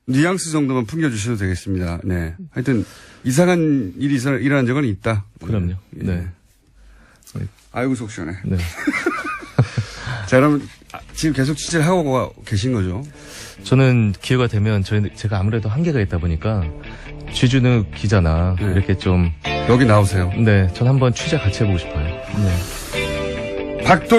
뉘앙스 정도만 풍겨주셔도 되겠습니다. 네. 하여튼 이상한 일이 일어난 적은 있다. 그럼요. 예. 네. 아이고 속 시원해. 네. 자, 그럼 지금 계속 취재를 하고 계신 거죠? 저는 기회가 되면 제가 아무래도 한계가 있다 보니까 취준우 기자나 네. 이렇게 좀 여기 나오세요. 네, 전 한번 취재 같이 해보고 싶어요. 네. 박도